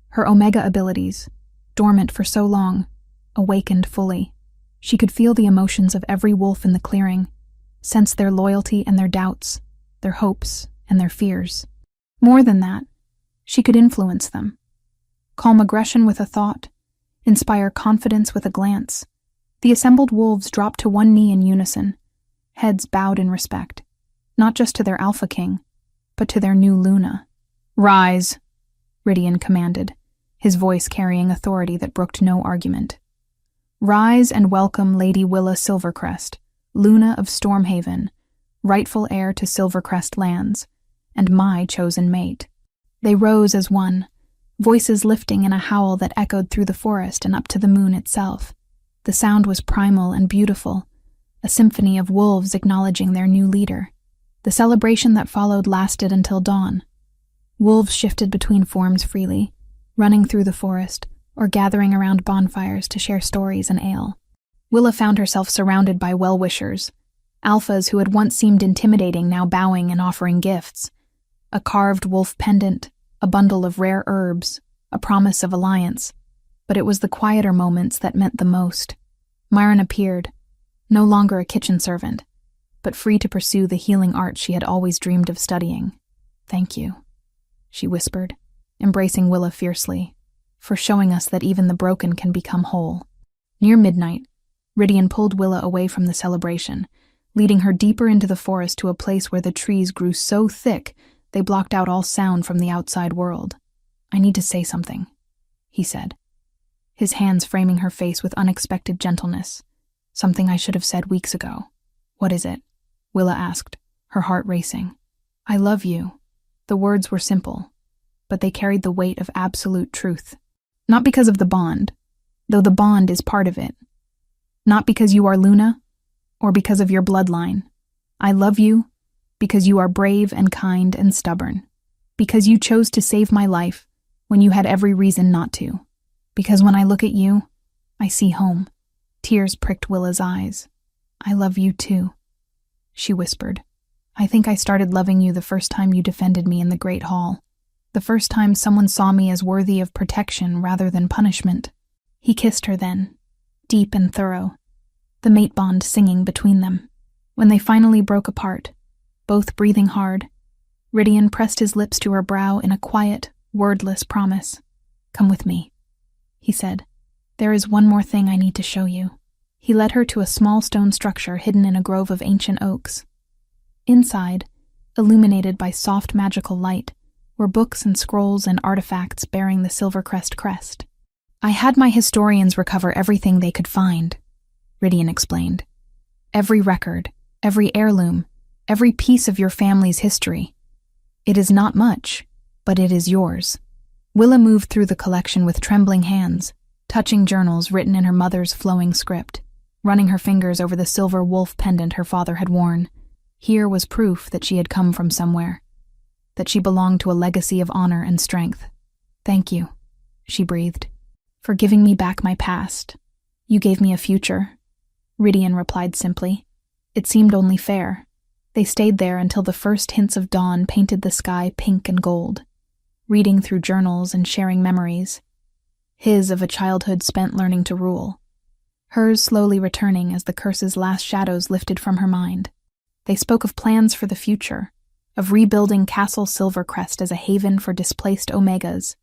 Her Omega abilities, dormant for so long, awakened fully. She could feel the emotions of every wolf in the clearing, sense their loyalty and their doubts, their hopes and their fears. More than that, she could influence them. Calm aggression with a thought, inspire confidence with a glance. The assembled wolves dropped to one knee in unison, heads bowed in respect, not just to their Alpha King, but to their new Luna. "Rise," Rydian commanded, his voice carrying authority that brooked no argument. "Rise and welcome Lady Willa Silvercrest, Luna of Stormhaven, rightful heir to Silvercrest lands, and my chosen mate." They rose as one, voices lifting in a howl that echoed through the forest and up to the moon itself. The sound was primal and beautiful, a symphony of wolves acknowledging their new leader. The celebration that followed lasted until dawn. Wolves shifted between forms freely, running through the forest or gathering around bonfires to share stories and ale. Willa found herself surrounded by well-wishers, alphas who had once seemed intimidating now bowing and offering gifts. A carved wolf pendant, a bundle of rare herbs, a promise of alliance. But it was the quieter moments that meant the most. Myron appeared, no longer a kitchen servant, but free to pursue the healing art she had always dreamed of studying. "Thank you," she whispered, embracing Willa fiercely, for showing us that even the broken can become whole. Near midnight, Rydian pulled Willa away from the celebration, leading her deeper into the forest to a place where the trees grew so thick they blocked out all sound from the outside world. "I need to say something," he said, his hands framing her face with unexpected gentleness. "Something I should have said weeks ago." "What is it?" Willa asked, her heart racing. "I love you." The words were simple, but they carried the weight of absolute truth. Not because of the bond, though the bond is part of it. Not because you are Luna, or because of your bloodline. I love you because you are brave and kind and stubborn. Because you chose to save my life when you had every reason not to. Because when I look at you, I see home. Tears pricked Willa's eyes. "I love you too," she whispered. "I think I started loving you the first time you defended me in the Great Hall. The first time someone saw me as worthy of protection rather than punishment." He kissed her then, deep and thorough, the mate bond singing between them. When they finally broke apart, both breathing hard, Rydian pressed his lips to her brow in a quiet, wordless promise. "Come with me," he said. "There is one more thing I need to show you." He led her to a small stone structure hidden in a grove of ancient oaks. Inside, illuminated by soft magical light, were books and scrolls and artifacts bearing the Silvercrest crest. "I had my historians recover everything they could find," Rydian explained. "Every record, every heirloom, every piece of your family's history. It is not much, but it is yours." Willa moved through the collection with trembling hands, touching journals written in her mother's flowing script, running her fingers over the silver wolf pendant her father had worn. Here was proof that she had come from somewhere, that she belonged to a legacy of honor and strength. "Thank you," she breathed, "for giving me back my past. You gave me a future," Rydian replied simply. It seemed only fair. They stayed there until the first hints of dawn painted the sky pink and gold, reading through journals and sharing memories. His of a childhood spent learning to rule. Hers slowly returning as the curse's last shadows lifted from her mind. They spoke of plans for the future, of rebuilding Castle Silvercrest as a haven for displaced Omegas,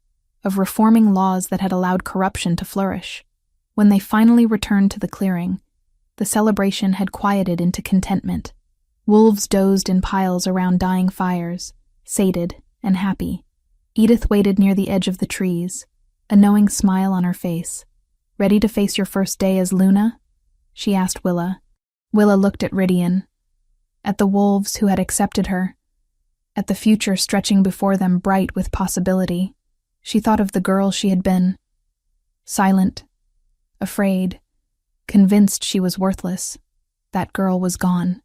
of reforming laws that had allowed corruption to flourish. When they finally returned to the clearing, the celebration had quieted into contentment. Wolves dozed in piles around dying fires, sated and happy. Edith waited near the edge of the trees, a knowing smile on her face. "Ready to face your first day as Luna?" she asked Willa. Willa looked at Rydian, at the wolves who had accepted her, at the future stretching before them bright with possibility. She thought of the girl she had been, silent, afraid, convinced she was worthless. That girl was gone,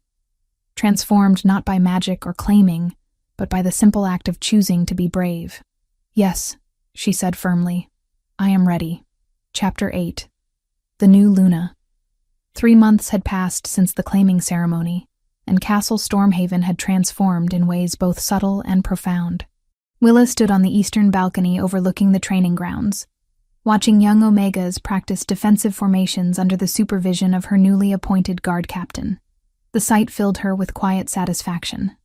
transformed not by magic or claiming, but by the simple act of choosing to be brave. "Yes," she said firmly, "I am ready." Chapter 8. The New Luna. 3 months had passed since the claiming ceremony, and Castle Stormhaven had transformed in ways both subtle and profound. Willa stood on the eastern balcony overlooking the training grounds, watching young Omegas practice defensive formations under the supervision of her newly appointed guard captain. The sight filled her with quiet satisfaction.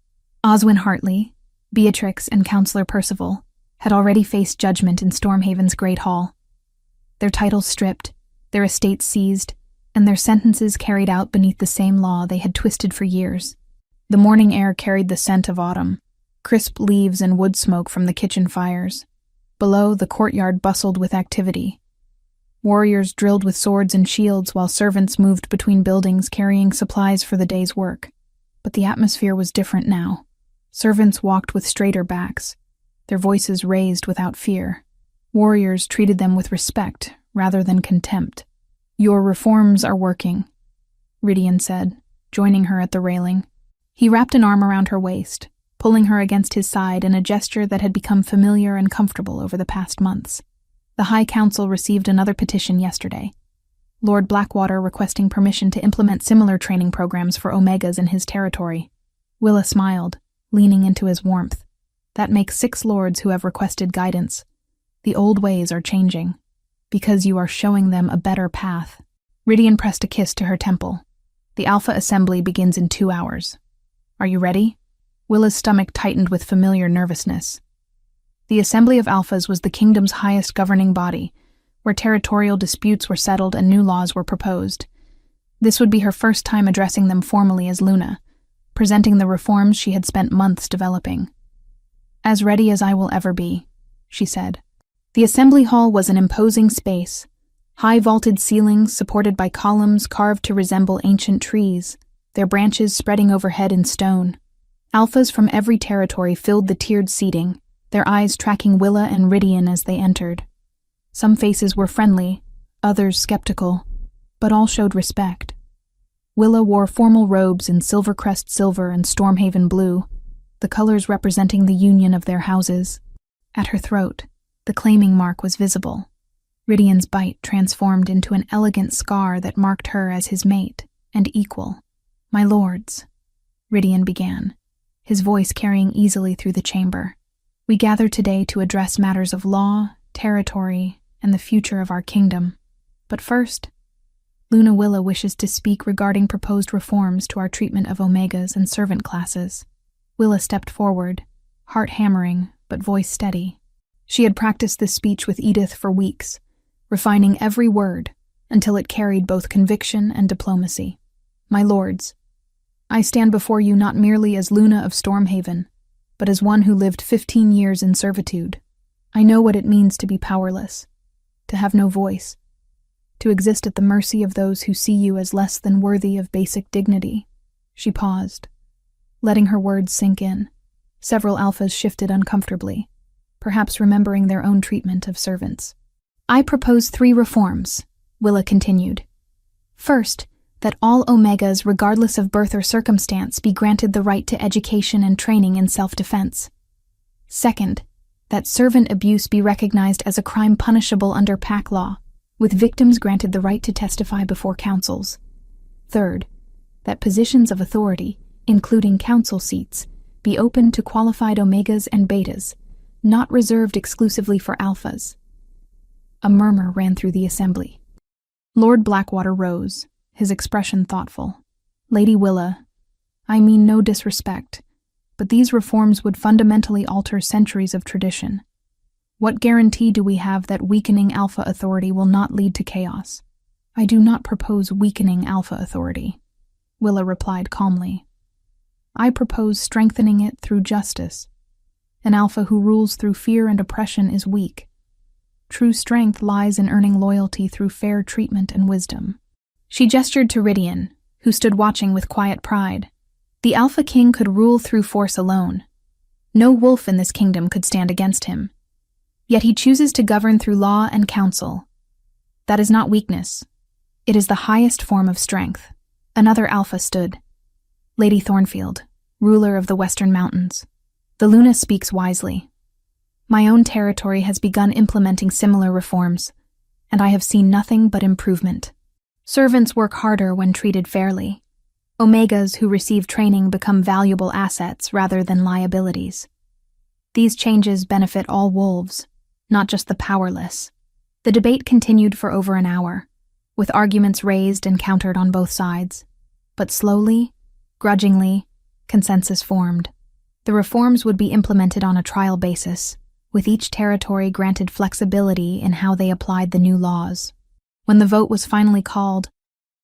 Oswin Hartley, Beatrix, and Counselor Percival had already faced judgment in Stormhaven's Great Hall. Their titles stripped, their estates seized, and their sentences carried out beneath the same law they had twisted for years. The morning air carried the scent of autumn, crisp leaves and wood smoke from the kitchen fires. Below, the courtyard bustled with activity. Warriors drilled with swords and shields while servants moved between buildings carrying supplies for the day's work. But the atmosphere was different now. Servants walked with straighter backs, their voices raised without fear. Warriors treated them with respect rather than contempt. "Your reforms are working," Rydian said, joining her at the railing. He wrapped an arm around her waist, pulling her against his side in a gesture that had become familiar and comfortable over the past months. The High Council received another petition yesterday, Lord Blackwater requesting permission to implement similar training programs for Omegas in his territory. Willa smiled, leaning into his warmth. "That makes 6 lords who have requested guidance. The old ways are changing, because you are showing them a better path." Rydian pressed a kiss to her temple. "The Alpha Assembly begins in 2 hours. Are you ready?" Willa's stomach tightened with familiar nervousness. The Assembly of Alphas was the kingdom's highest governing body, where territorial disputes were settled and new laws were proposed. This would be her first time addressing them formally as Luna, presenting the reforms she had spent months developing. "As ready as I will ever be," she said. The assembly hall was an imposing space, high vaulted ceilings supported by columns carved to resemble ancient trees, their branches spreading overhead in stone. Alphas from every territory filled the tiered seating, their eyes tracking Willa and Rydian as they entered. Some faces were friendly, others skeptical, but all showed respect. Willa wore formal robes in Silvercrest silver and Stormhaven blue, the colors representing the union of their houses. At her throat, the claiming mark was visible. Rydian's bite transformed into an elegant scar that marked her as his mate and equal. "My lords," Rydian began, his voice carrying easily through the chamber. "We gather today to address matters of law, territory, and the future of our kingdom. But first, Luna Willa wishes to speak regarding proposed reforms to our treatment of Omegas and servant classes." Willa stepped forward, heart hammering, but voice steady. She had practiced this speech with Edith for weeks, refining every word until it carried both conviction and diplomacy. "My lords, I stand before you not merely as Luna of Stormhaven, but as one who lived 15 years in servitude. I know what it means to be powerless, to have no voice, to exist at the mercy of those who see you as less than worthy of basic dignity." She paused, letting her words sink in. Several alphas shifted uncomfortably, perhaps remembering their own treatment of servants. "I propose 3 reforms," Willa continued. "First, that all Omegas, regardless of birth or circumstance, be granted the right to education and training in self-defense. Second, that servant abuse be recognized as a crime punishable under pack law, with victims granted the right to testify before councils. Third, that positions of authority, including council seats, be open to qualified Omegas and Betas, not reserved exclusively for Alphas." A murmur ran through the assembly. Lord Blackwater rose, his expression thoughtful. "Lady Willa, I mean no disrespect, but these reforms would fundamentally alter centuries of tradition. What guarantee do we have that weakening Alpha authority will not lead to chaos?" "I do not propose weakening Alpha authority," Willa replied calmly. "I propose strengthening it through justice. An Alpha who rules through fear and oppression is weak. True strength lies in earning loyalty through fair treatment and wisdom." She gestured to Rydian, who stood watching with quiet pride. The Alpha King could rule through force alone. No wolf in this kingdom could stand against him. Yet he chooses to govern through law and counsel. That is not weakness. It is the highest form of strength. Another Alpha stood. Lady Thornfield, ruler of the Western Mountains. "The Luna speaks wisely. My own territory has begun implementing similar reforms, and I have seen nothing but improvement. Servants work harder when treated fairly. Omegas who receive training become valuable assets rather than liabilities. These changes benefit all wolves, not just the powerless." The debate continued for over an hour, with arguments raised and countered on both sides. But slowly, grudgingly, consensus formed. The reforms would be implemented on a trial basis, with each territory granted flexibility in how they applied the new laws. When the vote was finally called,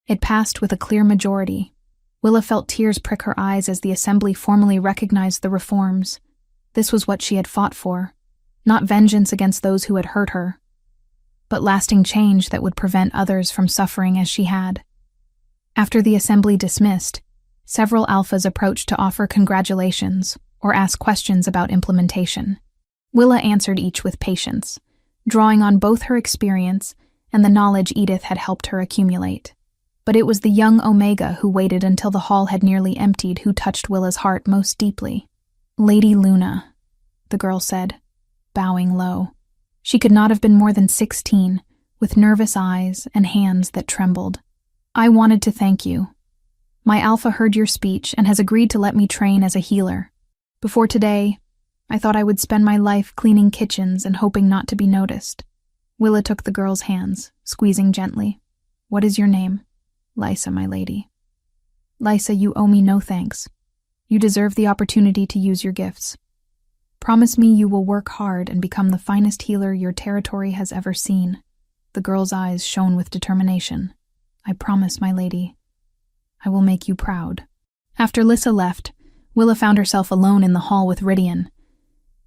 it passed with a clear majority. Willa felt tears prick her eyes as the assembly formally recognized the reforms. This was what she had fought for, not vengeance against those who had hurt her, but lasting change that would prevent others from suffering as she had. After the assembly dismissed, several alphas approached to offer congratulations or ask questions about implementation. Willa answered each with patience, drawing on both her experience and the knowledge Edith had helped her accumulate. But it was the young Omega who waited until the hall had nearly emptied who touched Willa's heart most deeply. "Lady Luna," the girl said, bowing low. She could not have been more than 16, with nervous eyes and hands that trembled. "I wanted to thank you. My Alpha heard your speech and has agreed to let me train as a healer. Before today, I thought I would spend my life cleaning kitchens and hoping not to be noticed." Willa took the girl's hands, squeezing gently. "What is your name?" "Lysa, my lady." "Lysa, you owe me no thanks. You deserve the opportunity to use your gifts." Promise me you will work hard and become the finest healer your territory has ever seen." The girl's eyes shone with determination. "I promise, my lady. I will make you proud." After Lissa left, Willa found herself alone in the hall with Rydian.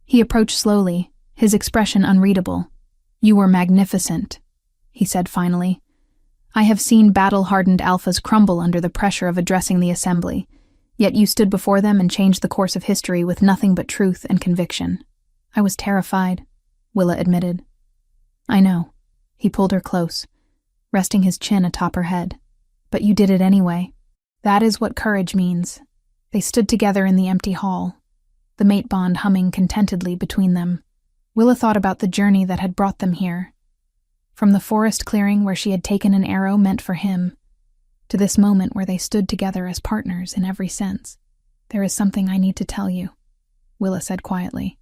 He approached slowly, his expression unreadable. "You were magnificent," he said finally. "I have seen battle-hardened alphas crumble under the pressure of addressing the assembly, yet you stood before them and changed the course of history with nothing but truth and conviction." "I was terrified," Willa admitted. "I know." He pulled her close, resting his chin atop her head. "But you did it anyway. That is what courage means." They stood together in the empty hall, the mate bond humming contentedly between them. Willa thought about the journey that had brought them here. From the forest clearing where she had taken an arrow meant for him, to this moment where they stood together as partners in every sense. "There is something I need to tell you," Willa said quietly.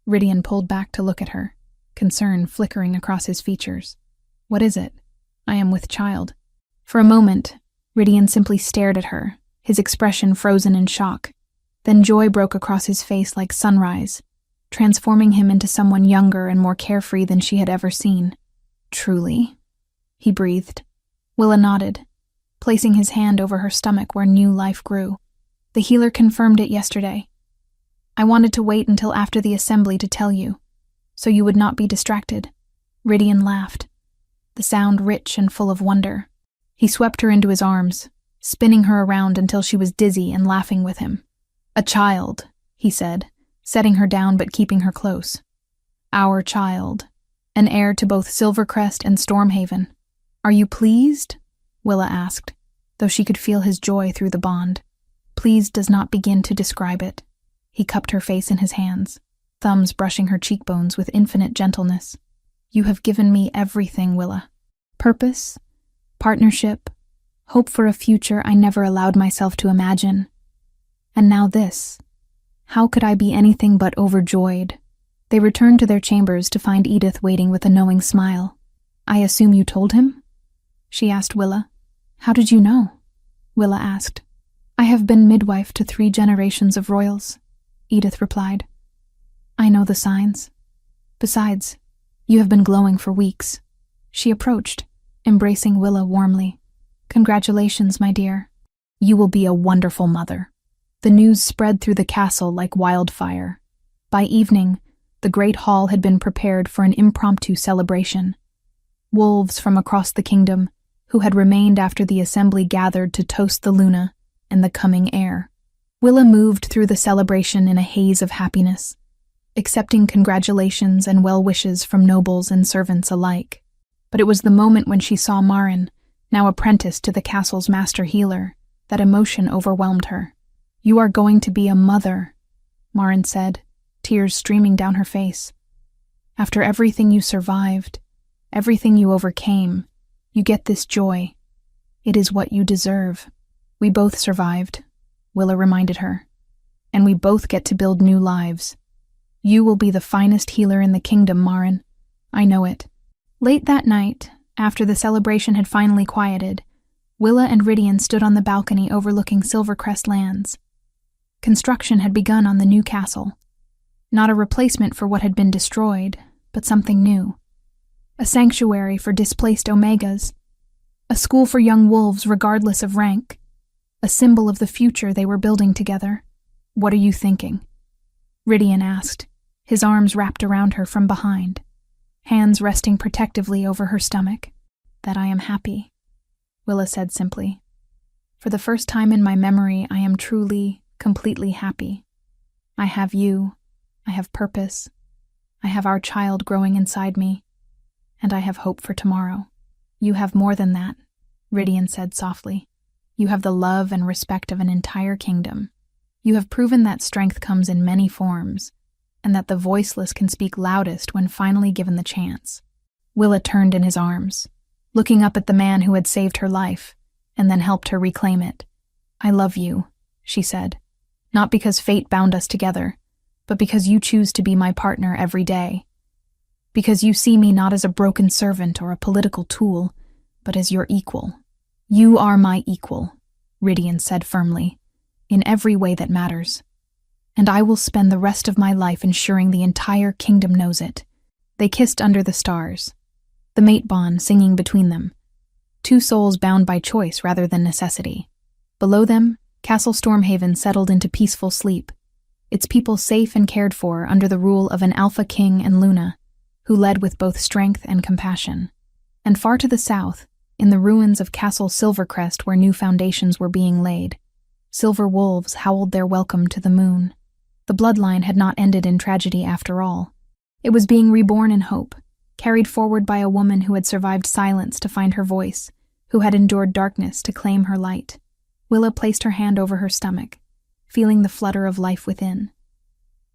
Rydian pulled back to look at her, concern flickering across his features. "What is it?" "I am with child." For a moment, Rydian simply stared at her, his expression frozen in shock. Then joy broke across his face like sunrise, transforming him into someone younger and more carefree than she had ever seen. "Truly?" he breathed. Willa nodded, placing his hand over her stomach where new life grew. "The healer confirmed it yesterday. I wanted to wait until after the assembly to tell you, so you would not be distracted." Rydian laughed, the sound rich and full of wonder. He swept her into his arms, spinning her around until she was dizzy and laughing with him. "A child," he said, setting her down but keeping her close. "Our child, an heir to both Silvercrest and Stormhaven. Are you pleased?" Willa asked, though she could feel his joy through the bond. "Pleased does not begin to describe it." He cupped her face in his hands, thumbs brushing her cheekbones with infinite gentleness. "You have given me everything, Willa. Purpose, partnership, hope for a future I never allowed myself to imagine. And now this. How could I be anything but overjoyed?" They returned to their chambers to find Edith waiting with a knowing smile. "I assume you told him?" she asked Willa. "How did you know?" Willa asked. "I have been midwife to 3 generations of royals," Edith replied. "I know the signs. Besides, you have been glowing for weeks." She approached, embracing Willa warmly. "Congratulations, my dear. You will be a wonderful mother." The news spread through the castle like wildfire. By evening, the great hall had been prepared for an impromptu celebration. Wolves from across the kingdom, who had remained after the assembly, gathered to toast the Luna and the coming heir. Willa moved through the celebration in a haze of happiness, accepting congratulations and well wishes from nobles and servants alike. But it was the moment when she saw Marin, now apprenticed to the castle's master healer, that emotion overwhelmed her. "You are going to be a mother," Marin said, tears streaming down her face. "After everything you survived, everything you overcame, you get this joy. It is what you deserve." "We both survived," Willa reminded her, "and we both get to build new lives. You will be the finest healer in the kingdom, Marin. I know it." Late that night, after the celebration had finally quieted, Willa and Rydian stood on the balcony overlooking Silvercrest lands. Construction had begun on the new castle. Not a replacement for what had been destroyed, but something new. A sanctuary for displaced Omegas. A school for young wolves regardless of rank. A symbol of the future they were building together. "What are you thinking?" Rydian asked, his arms wrapped around her from behind, hands resting protectively over her stomach. "That I am happy," Willa said simply. "For the first time in my memory, I am truly, completely happy. I have you, I have purpose, I have our child growing inside me, and I have hope for tomorrow." "You have more than that," Rydian said softly. "You have the love and respect of an entire kingdom. You have proven that strength comes in many forms, and that the voiceless can speak loudest when finally given the chance." Willa turned in his arms, looking up at the man who had saved her life, and then helped her reclaim it. "I love you," she said, "not because fate bound us together, but because you choose to be my partner every day. Because you see me not as a broken servant or a political tool, but as your equal." "You are my equal," Rydian said firmly, "in every way that matters. and I will spend the rest of my life ensuring the entire kingdom knows it." They kissed under the stars, the mate bond singing between them, two souls bound by choice rather than necessity. Below them, Castle Stormhaven settled into peaceful sleep, its people safe and cared for under the rule of an Alpha King and Luna, who led with both strength and compassion. And far to the south, in the ruins of Castle Silvercrest where new foundations were being laid, silver wolves howled their welcome to the moon. The bloodline had not ended in tragedy after all. It was being reborn in hope, carried forward by a woman who had survived silence to find her voice, who had endured darkness to claim her light. Willa placed her hand over her stomach, feeling the flutter of life within.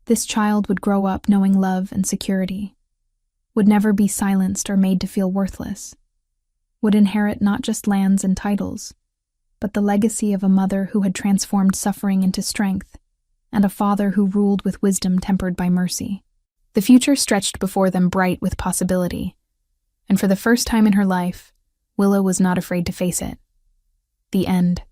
This child would grow up knowing love and security, would never be silenced or made to feel worthless, would inherit not just lands and titles, but the legacy of a mother who had transformed suffering into strength, and a father who ruled with wisdom tempered by mercy. The future stretched before them bright with possibility, and for the first time in her life, Willa was not afraid to face it. The end.